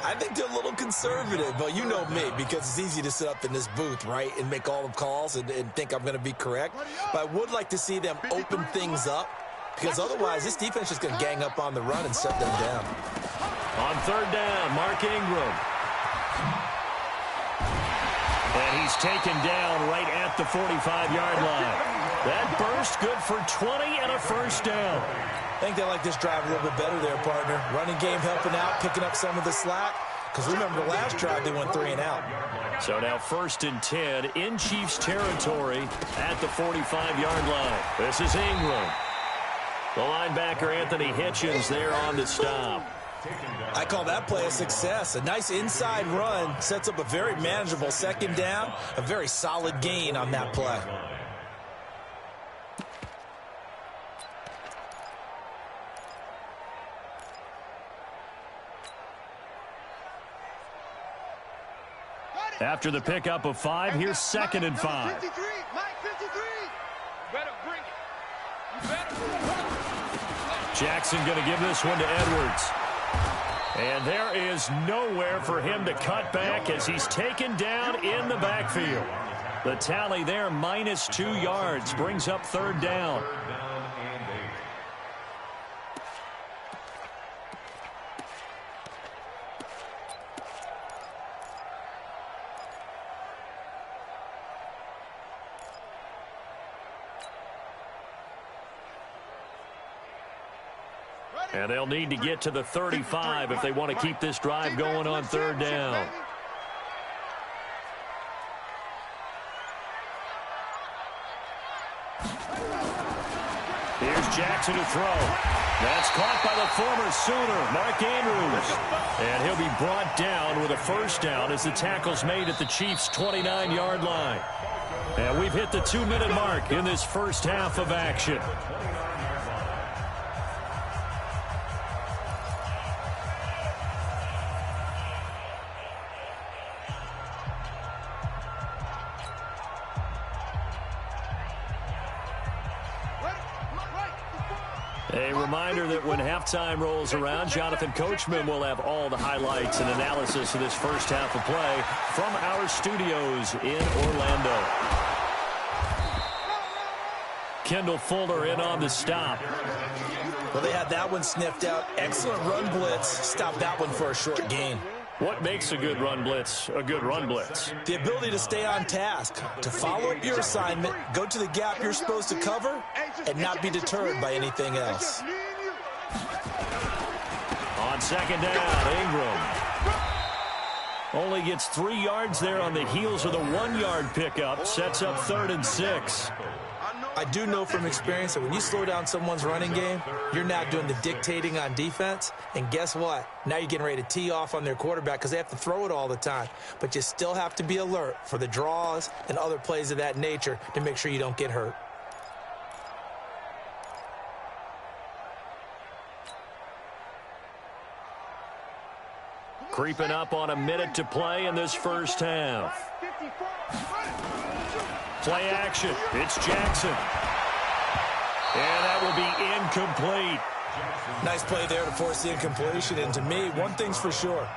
I think they're a little conservative, but you know me, because it's easy to sit up in this booth, right, and make all the calls and think I'm going to be correct. But I would like to see them open things up, because otherwise this defense is going to gang up on the run and shut them down. On third down, Mark Ingram. And he's taken down right at the 45-yard line. That burst good for 20 and a first down. I think they like this drive a little bit better there, partner. Running game helping out, picking up some of the slack. Because remember, the last drive they went 3 and out. So now 1st and 10 in Chiefs territory at the 45-yard line. This is Ingram. The linebacker, Anthony Hitchens, there on the stop. I call that play a success. A nice inside run sets up a very manageable second down. A very solid gain on that play. After the pickup of 5, here's 2nd and 5. Mike 53. Better bring it. Jackson going to give this one to Edwards. And there is nowhere for him to cut back as he's taken down in the backfield. The tally there, -2 yards, brings up third down. And they'll need to get to the 35 if they want to keep this drive going on third down. Here's Jackson to throw. That's caught by the former Sooner, Mark Andrews. And he'll be brought down with a first down as the tackle's made at the Chiefs' 29-yard line. And we've hit the 2-minute mark in this first half of action. A reminder that when halftime rolls around, Jonathan Coachman will have all the highlights and analysis of this first half of play from our studios in Orlando. Kendall Fuller in on the stop. Well, they had that one sniffed out. Excellent run blitz. Stopped that one for a short gain. What makes a good run blitz a good run blitz? The ability to stay on task, to follow up your assignment, go to the gap you're supposed to cover, and not be deterred by anything else. On second down, Ingram. Only gets 3 yards there on the heels of the 1-yard pickup. Sets up 3rd and 6. I do know from experience that when you slow down someone's running game, you're now doing the dictating on defense. And guess what? Now you're getting ready to tee off on their quarterback because they have to throw it all the time. But you still have to be alert for the draws and other plays of that nature to make sure you don't get hurt. Creeping up on a minute to play in this first half. Play action. It's Jackson. And that will be incomplete. Nice play there to force the incompletion. And to me, one thing's for sure.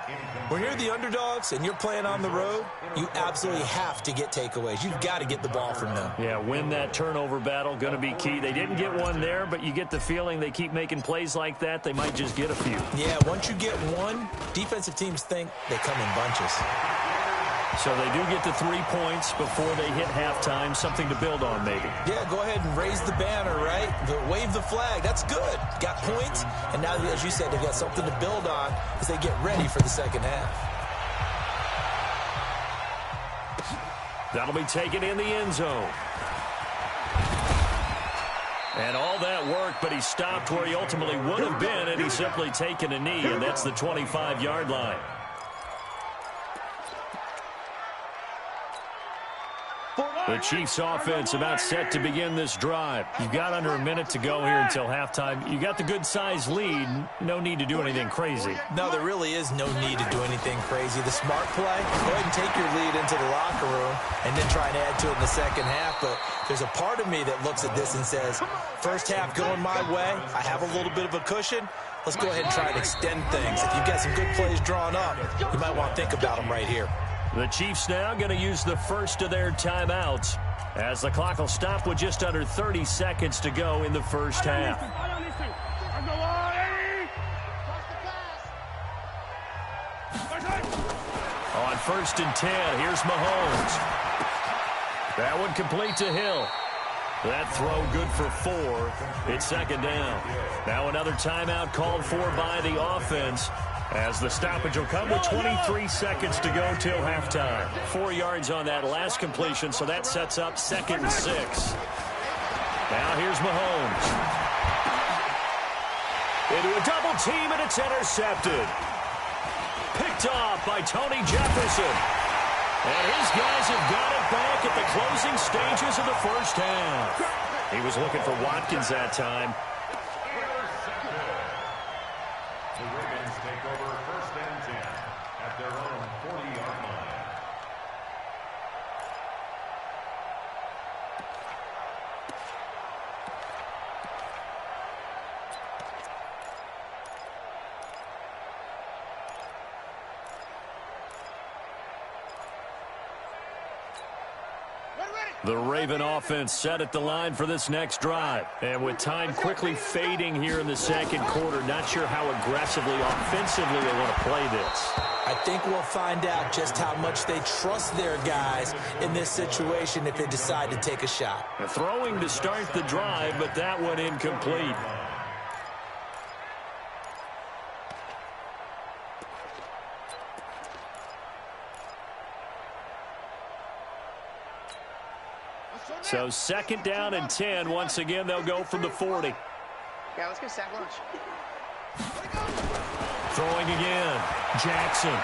When you're the underdogs and you're playing on the road, you absolutely have to get takeaways. You've got to get the ball from them. Yeah, win that turnover battle, going to be key. They didn't get one there, but you get the feeling they keep making plays like that, they might just get a few. Yeah, once you get one, defensive teams think they come in bunches. So they do get the 3 points before they hit halftime, something to build on maybe. Yeah, go ahead and raise the banner, right? Wave the flag. That's good. Got points, and now, as you said, they've got something to build on as they get ready for the second half. That'll be taken in the end zone. And all that work, but he stopped where he ultimately would have been, and he's simply taken a knee, and that's the 25-yard line. The Chiefs offense about set to begin this drive. You've got under a minute to go here until halftime. You got the good-sized lead. No need to do anything crazy. No, there really is no need to do anything crazy. The smart play, go ahead and take your lead into the locker room and then try and add to it in the second half. But there's a part of me that looks at this and says, first half going my way, I have a little bit of a cushion. Let's go ahead and try and extend things. If you've got some good plays drawn up, you might want to think about them right here. The Chiefs now going to use the first of their timeouts as the clock will stop with just under 30 seconds to go in the first half. On 1st and 10, here's Mahomes. That one complete to Hill. That throw good for 4. It's second down. Now another timeout called for by the offense, as the stoppage will come with 23 seconds to go till halftime. 4 yards on that last completion, so that sets up 2nd and 6. Now here's Mahomes. Into a double team, and it's intercepted. Picked off by Tony Jefferson. And his guys have got it back at the closing stages of the first half. He was looking for Watkins that time. The Ravens take over 1st and 10 at their own 40-yard line. The Raven offense set at the line for this next drive. And with time quickly fading here in the second quarter, not sure how aggressively, offensively they want to play this. I think we'll find out just how much they trust their guys in this situation if they decide to take a shot. Throwing to start the drive, but that one incomplete. So 2nd down and 10. Once again, they'll go from the 40. Yeah, let's get a sack lunch. Throwing again. Jackson.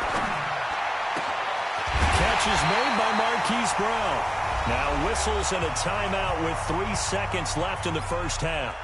Catch is made by Marquise Brown. Now whistles and a timeout with 3 seconds left in the first half.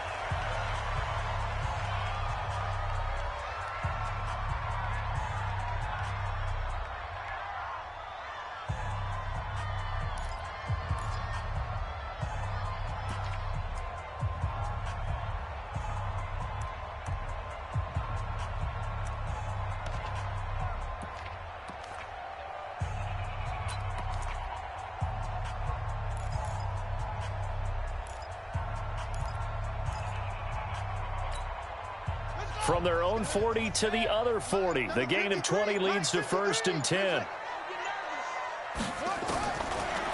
From their own 40 to the other 40. The gain of 20 leads to 1st and 10.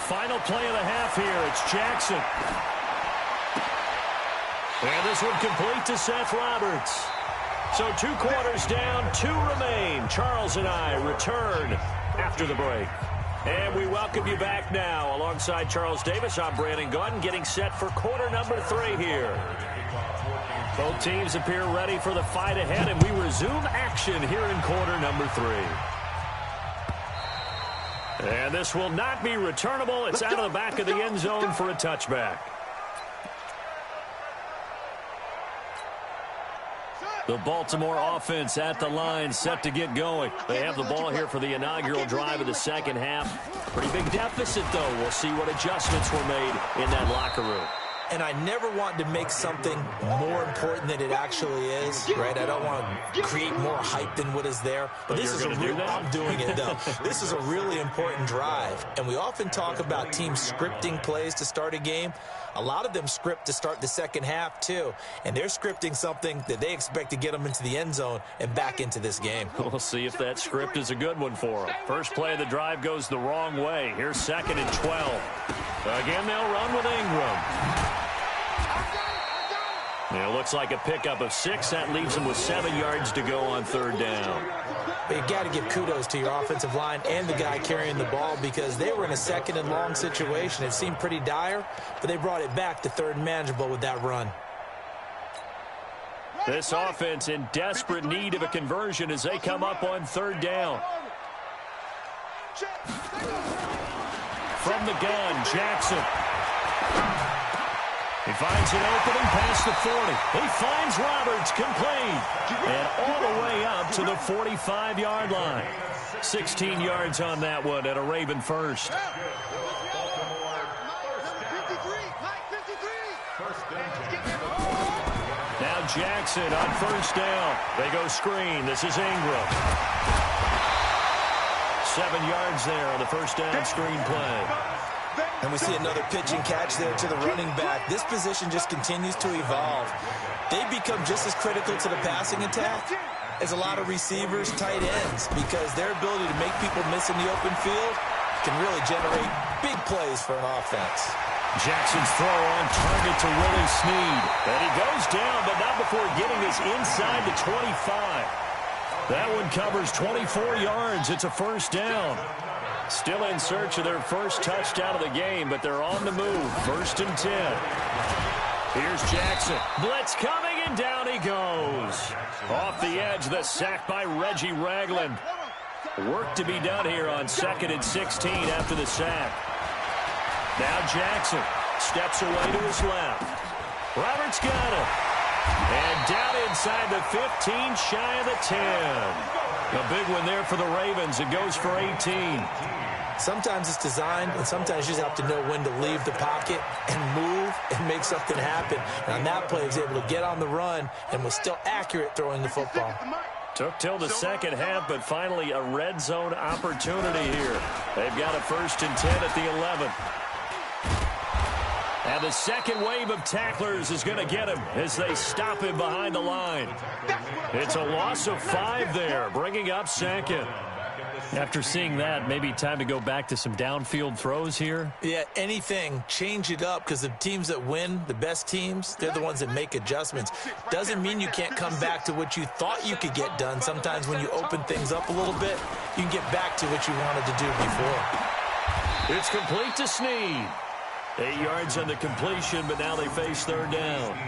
Final play of the half here. It's Jackson. And this one complete to Seth Roberts. So 2 quarters down, 2 remain. Charles and I return after the break. And we welcome you back now. Alongside Charles Davis, I'm Brandon Gunn, getting set for quarter number 3 here. Both teams appear ready for the fight ahead, and we resume action here in quarter number 3. And this will not be returnable. It's out of the back of the end zone for a touchback. The Baltimore offense at the line, set to get going. They have the ball here for the inaugural drive of the second half. Pretty big deficit, though. We'll see what adjustments were made in that locker room. And I never want to make something more important than it actually is, right? I don't want to create more hype than what is there. But this is I'm doing it, though. This is a really important drive. And we often talk about teams scripting plays to start a game. A lot of them script to start the second half, too. And they're scripting something that they expect to get them into the end zone and back into this game. We'll see if that script is a good one for them. First play of the drive goes the wrong way. Here's 2nd and 12. Again, they'll run with Ingram. It looks like a pickup of 6. That leaves them with 7 yards to go on 3rd down. But you got to give kudos to your offensive line and the guy carrying the ball, because they were in a 2nd and long situation. It seemed pretty dire, but they brought it back to 3rd and manageable with that run. This offense in desperate need of a conversion as they come up on 3rd down. From the gun, Jackson. He finds an opening past the 40. He finds Roberts, complete. And all the way up to the 45-yard line. 16 yards on that one and a Raven first. Now Jackson on first down. They go screen. This is Ingram. 7 yards there on the first down screen play. And we see another pitch and catch there to the running back. This position just continues to evolve. They become just as critical to the passing attack as a lot of receivers, tight ends, because their ability to make people miss in the open field can really generate big plays for an offense. Jackson's throw on target to Willie Snead. And he goes down, but not before getting this inside the 25. That one covers 24 yards. It's a first down. Still in search of their first touchdown of the game, but they're on the move. 1st and 10. Here's Jackson. Blitz coming, and down he goes. Off the edge, the sack by Reggie Ragland. Work to be done here on 2nd and 16 after the sack. Now Jackson steps away to his left. Roberts got it. And down inside the 15, shy of the 10. A big one there for the Ravens. It goes for 18. Sometimes it's designed, and sometimes you just have to know when to leave the pocket and move and make something happen. And on that play, he was able to get on the run and was still accurate throwing the football. Took till the second half, but finally a red zone opportunity here. They've got a 1st and 10 at the 11. And the second wave of tacklers is going to get him as they stop him behind the line. It's a loss of 5 there, bringing up 2nd. After seeing that, maybe time to go back to some downfield throws here. Yeah, anything. Change it up, because the teams that win, the best teams, they're the ones that make adjustments. Doesn't mean you can't come back to what you thought you could get done. Sometimes when you open things up a little bit, you can get back to what you wanted to do before. It's complete to Snead. 8 yards on the completion, but now they face 3rd down.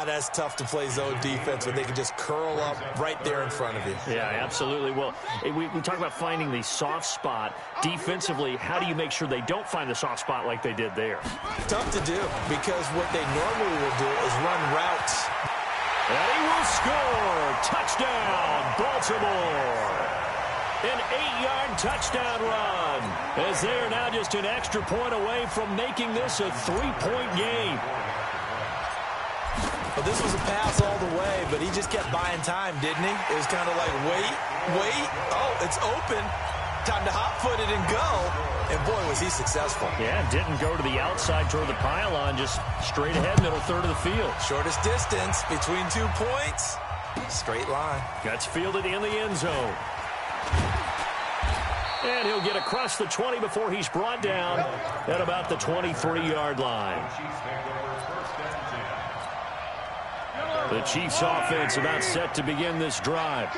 That's tough to play zone defense when they can just curl up right there in front of you. Yeah, absolutely. Well, we talk about finding the soft spot. Defensively, how do you make sure they don't find the soft spot like they did there? Tough to do, because what they normally will do is run routes. And he will score. Touchdown, Baltimore. An 8-yard touchdown run, as they are now just an extra point away from making this a 3-point game. Well, this was a pass all the way, but he just kept buying time, didn't he? It was kind of like, wait. Oh, it's open. Time to hot-foot it and go. And, boy, was he successful. Yeah, didn't go to the outside toward the pylon, just straight ahead, middle third of the field. Shortest distance between 2 points. Straight line. Gets fielded in the end zone. And he'll get across the 20 before he's brought down at about the 23-yard line. The Chiefs offense about set to begin this drive.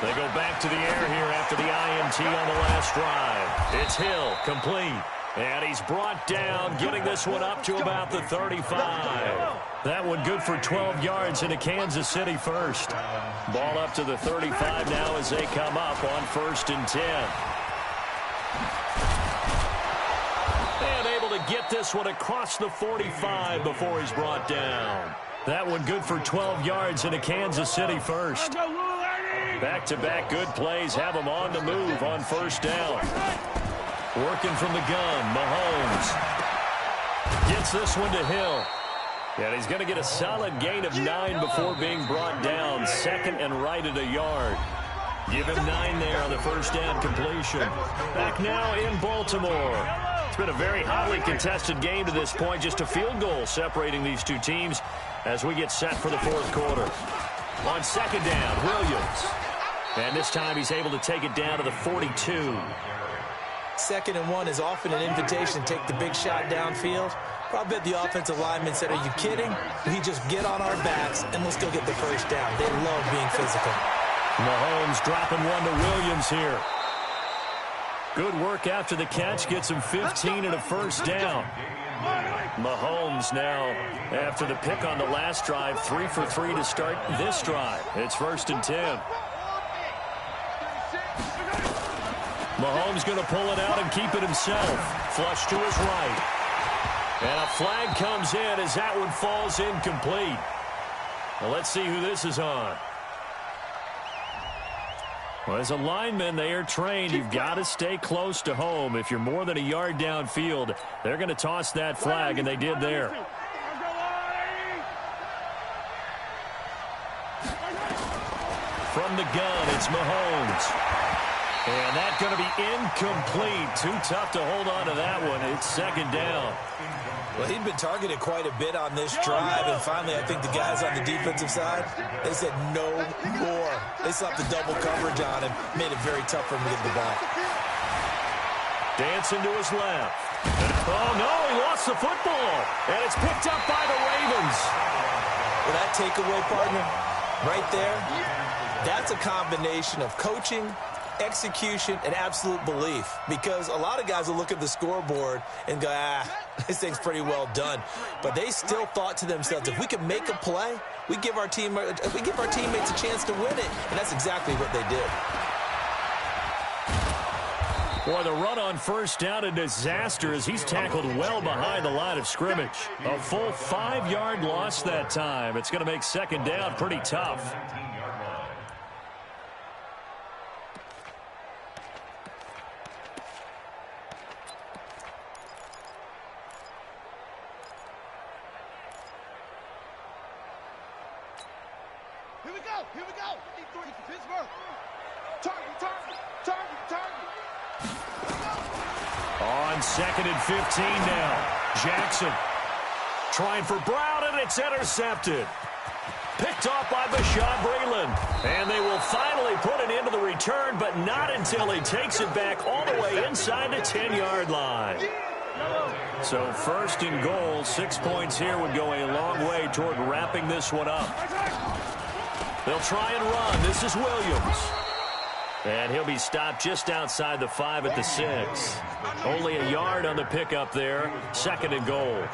They go back to the air here after the INT on the last drive. It's Hill, complete. And he's brought down, getting this one up to about the 35. That one good for 12 yards into Kansas City first. Ball up to the 35 now as they come up on 1st and 10. And able to get this one across the 45 before he's brought down. That one good for 12 yards into Kansas City first. Back-to-back good plays have them on the move on 1st down. Working from the gun, Mahomes gets this one to Hill. And he's going to get a solid gain of 9 before being brought down. 2nd and right at a yard. Give him 9 there on the 1st down completion. Back now in Baltimore. It's been a very hotly contested game to this point. Just a field goal separating these two teams as we get set for the 4th quarter. On 2nd down, Williams. And this time he's able to take it down to the 42. 2nd and 1 is often an invitation to take the big shot downfield. But I bet the offensive lineman said, are you kidding? We just get on our backs and let's go get the 1st down. They love being physical. Mahomes dropping one to Williams here. Good work after the catch. Gets him 15 and a 1st down. Mahomes now, after the pick on the last drive, 3 for 3 to start this drive. It's 1st and 10. Mahomes going to pull it out and keep it himself. Flush to his right. And a flag comes in as that one falls incomplete. Well, let's see who this is on. Well, as a lineman, they are trained. You've got to stay close to home. If you're more than a yard downfield, they're going to toss that flag, and they did there. From the gun, it's Mahomes. And that's going to be incomplete. Too tough to hold on to that one. It's second down. Well, he'd been targeted quite a bit on this drive, and finally I think the guys on the defensive side, they said no more. They slapped the double coverage on him, made it very tough for him to get the ball. Dancing to his left. Oh, no, he lost the football. And it's picked up by the Ravens. Well, that takeaway, partner, right there, that's a combination of coaching, execution, and absolute belief, because a lot of guys will look at the scoreboard and go, this thing's pretty well done, but they still thought to themselves, if we can make a play, we give our teammates a chance to win it, and that's exactly what they did. Boy, the run on first down, a disaster as he's tackled well behind the line of scrimmage. A full 5-yard loss that time. It's going to make second down pretty tough. Here we go. Pittsburgh. Target. On second and 15 now. Jackson trying for Brown, and it's intercepted. Picked off by Bashaud Breeland. And they will finally put it into the return, but not until he takes it back all the way inside the 10-yard line. So first and goal, 6 points here would go a long way toward wrapping this one up. They'll try and run. This is Williams. And he'll be stopped just outside the 5 at the 6. Only a yard on the pickup there. Second and goal.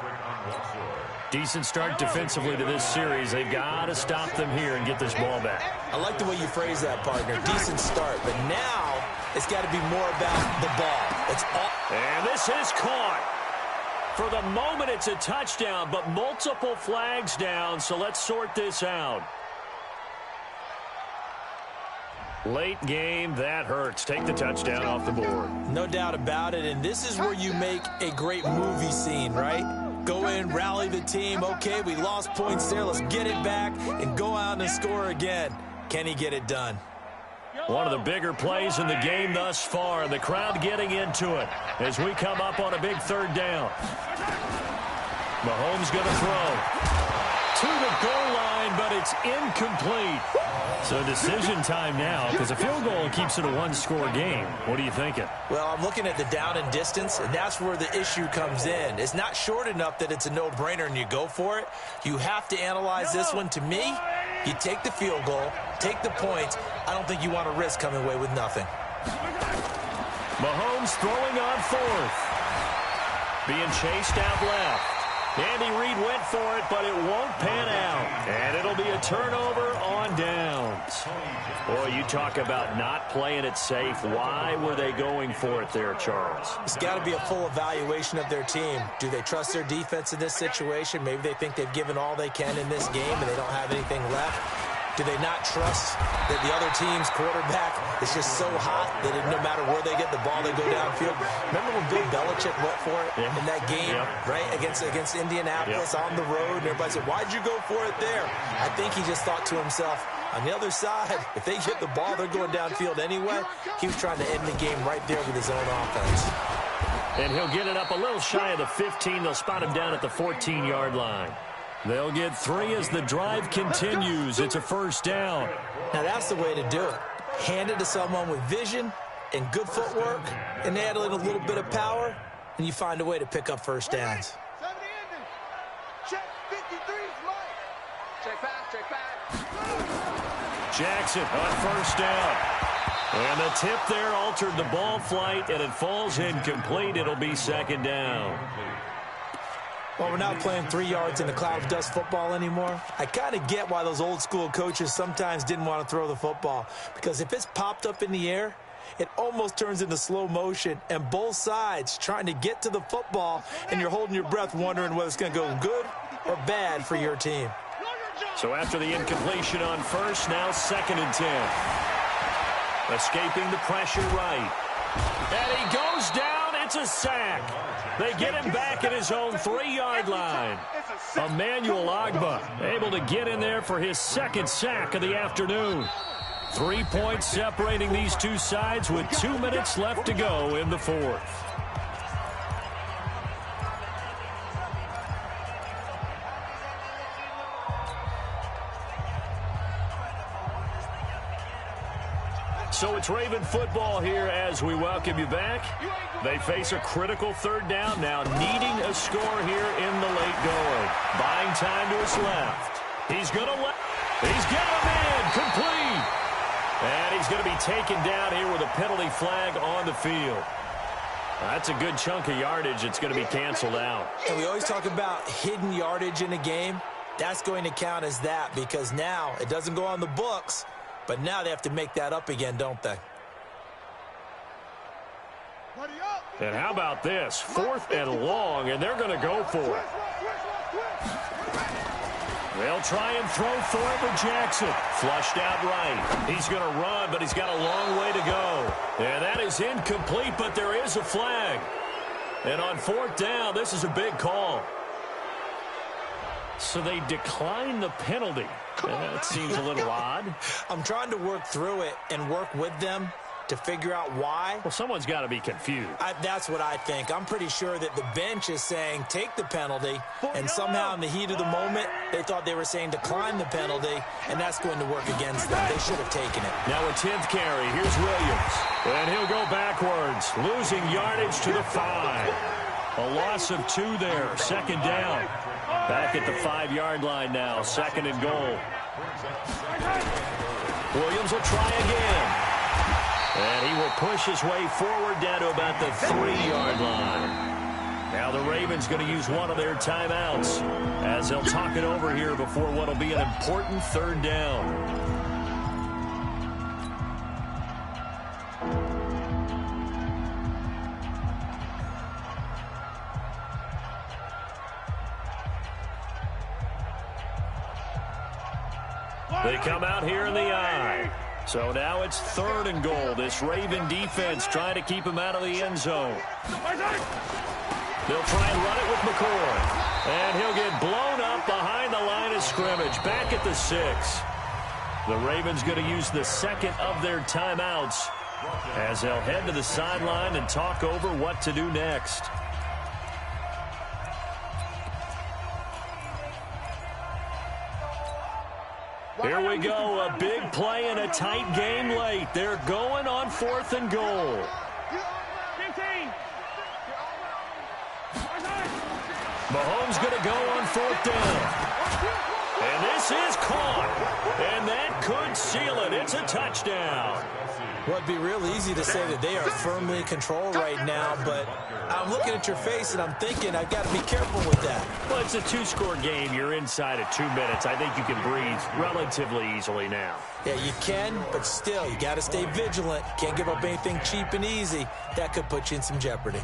Decent start defensively to this series. They've got to stop them here and get this ball back. I like the way you phrase that, partner. Decent start. But now it's got to be more about the ball. It's all. And this is caught. For the moment, it's a touchdown, but multiple flags down, so let's sort this out. Late game, that hurts. Take the touchdown off the board. No doubt about it, and this is where you make a great movie scene, right? Go in, rally the team. Okay, we lost points there. Let's get it back and go out and score again. Can he get it done? One of the bigger plays in the game thus far. The crowd getting into it as we come up on a big third down. Mahomes going to throw to the goal line, but it's incomplete. So decision time now, because a field goal keeps it a one-score game. What are you thinking? Well, I'm looking at the down and distance, and that's where the issue comes in. It's not short enough that it's a no-brainer and you go for it. You have to analyze this one. To me, you take the field goal, take the points. I don't think you want to risk coming away with nothing. Mahomes throwing on fourth. Being chased out left. Andy Reid went for it, but it won't pan out. And it'll be a turnover on downs. Boy, you talk about not playing it safe. Why were they going for it there, Charles? It's got to be a full evaluation of their team. Do they trust their defense in this situation? Maybe they think they've given all they can in this game and they don't have anything left. Do they not trust that the other team's quarterback is just so hot that no matter where they get the ball, they go downfield? Remember when Bill Belichick went for it in that game, right, against Indianapolis on the road? And everybody said, why'd you go for it there? I think he just thought to himself, on the other side, if they get the ball, they're going downfield anyway. He was trying to end the game right there with his own offense. And he'll get it up a little shy of the 15. They'll spot him down at the 14-yard line. They'll get 3 as the drive continues. It's a first down. Now, that's the way to do it. Hand it to someone with vision and good footwork, and add in a little bit of power, and you find a way to pick up first downs. Check 53 is Mike. Check back. Jackson on first down. And the tip there altered the ball flight, and it falls incomplete. It'll be second down. Well, we're not playing 3 yards in the cloud of dust football anymore. I kind of get why those old school coaches sometimes didn't want to throw the football, because if it's popped up in the air it almost turns into slow motion, and both sides trying to get to the football, and you're holding your breath wondering whether it's going to go good or bad for your team. So after the incompletion on first, now 2nd and 10. Escaping the pressure right. And he goes down. It's a sack. They get him back at his own 3-yard line. Emmanuel Agba able to get in there for his 2nd sack of the afternoon. 3 points separating these two sides with 2 minutes left to go in the 4th. So it's Raven football here as we welcome you back. They face a critical 3rd down now, needing a score here in the late going. Buying time to his left. He's going to he's got a man complete. And he's going to be taken down here with a penalty flag on the field. That's a good chunk of yardage. It's going to be canceled out. And we always talk about hidden yardage in a game. That's going to count as that because now it doesn't go on the books. But now they have to make that up again, don't they? And how about this? 4th and long, and they're going to go for it. They'll try and throw for it with Jackson. Flushed out right. He's going to run, but he's got a long way to go. And that is incomplete, but there is a flag. And on 4th down, this is a big call. So they decline the penalty. That seems a little odd. I'm trying to work through it and work with them to figure out why. Well, someone's got to be confused. That's what I think. I'm pretty sure that the bench is saying take the penalty, and somehow in the heat of the moment, they thought they were saying decline the penalty, and that's going to work against them. They should have taken it. Now a 10th carry. Here's Williams. And he'll go backwards, losing yardage to the 5. A loss of 2 there. 2nd down. Back at the 5-yard line now. 2nd and goal. Williams will try again. And he will push his way forward down to about the 3-yard line. Now the Ravens going to use one of their timeouts as they'll talk it over here before what will be an important 3rd down. They come out here in the I. So now it's 3rd and goal. This Raven defense trying to keep him out of the end zone. They'll try and run it with McCoy. And he'll get blown up behind the line of scrimmage. Back at the 6. The Ravens going to use the 2nd of their timeouts as they'll head to the sideline and talk over what to do next. Here we go, a big play in a tight game late. They're going on 4th and goal. Mahomes going to go on 4th down. And this is caught. And that could seal it. It's a touchdown. Well, it'd be real easy to say that they are firmly in control right now, but I'm looking at your face and I'm thinking I've got to be careful with that. Well, it's a 2-score game. You're inside of 2 minutes. I think you can breathe relatively easily now. Yeah, you can, but still, you got to stay vigilant. Can't give up anything cheap and easy. That could put you in some jeopardy.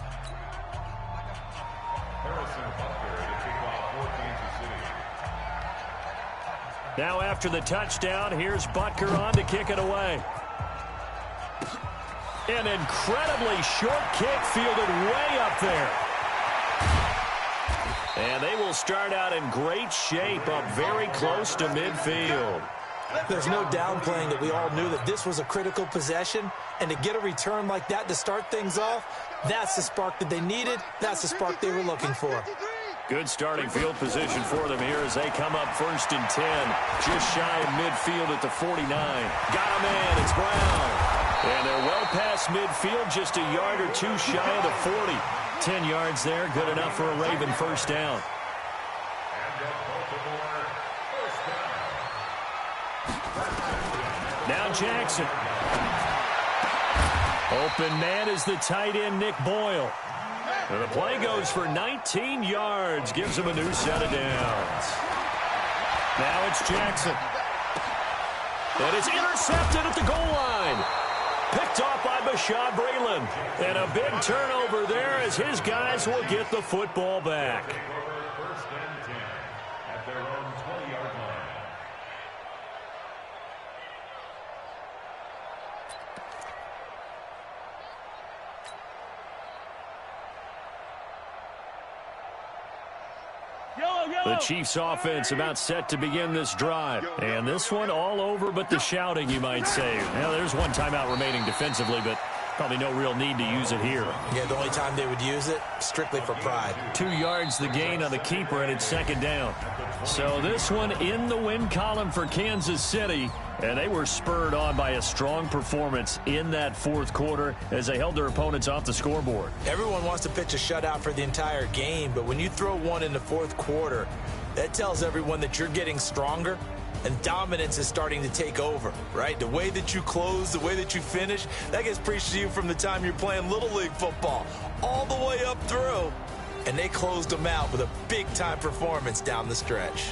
Now after the touchdown, here's Butker on to kick it away. An incredibly short kick fielded way up there. And they will start out in great shape up very close to midfield. There's no downplaying that we all knew that this was a critical possession, and to get a return like that to start things off, that's the spark that they needed. That's the spark they were looking for. Good starting field position for them here as they come up 1st and 10. Just shy of midfield at the 49. Got a man, it's Brown. And they're well past midfield, just a yard or 2 shy of the 40. 10 yards there, good enough for a Raven 1st down. Now Jackson. Open man is the tight end, Nick Boyle. And the play goes for 19 yards, gives him a new set of downs. Now it's Jackson. And it's intercepted at the goal line. Picked off by Bashaud Breeland. And a big turnover there as his guys will get the football back. First and 10 at their own 20-yard line. The Chiefs offense about set to begin this drive. And this one all over but the shouting, you might say. Now, there's one timeout remaining defensively, but probably no real need to use it here. Yeah, the only time they would use it, strictly for pride. 2 yards the gain on the keeper, and it's second down. So this one in the win column for Kansas City. And they were spurred on by a strong performance in that fourth quarter as they held their opponents off the scoreboard. Everyone wants to pitch a shutout for the entire game, but when you throw one in the fourth quarter, that tells everyone that you're getting stronger and dominance is starting to take over, right? The way that you close, the way that you finish, that gets preached to you from the time you're playing Little League football all the way up through. And they closed them out with a big-time performance down the stretch.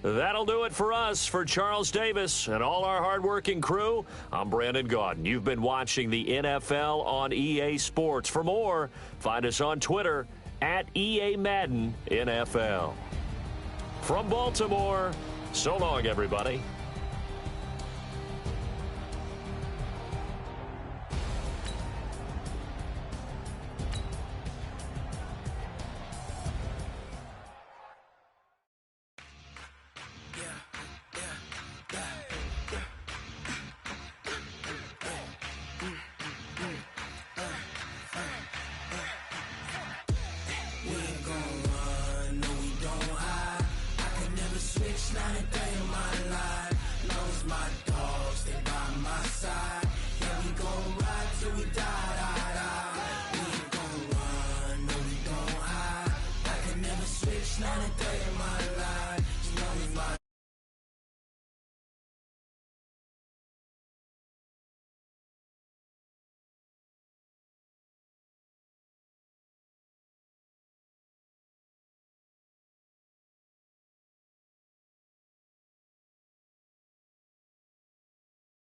That'll do it for us. For Charles Davis and all our hardworking crew, I'm Brandon Gaudin. You've been watching the NFL on EA Sports. For more, find us on Twitter at EA Madden NFL. From Baltimore, so long, everybody.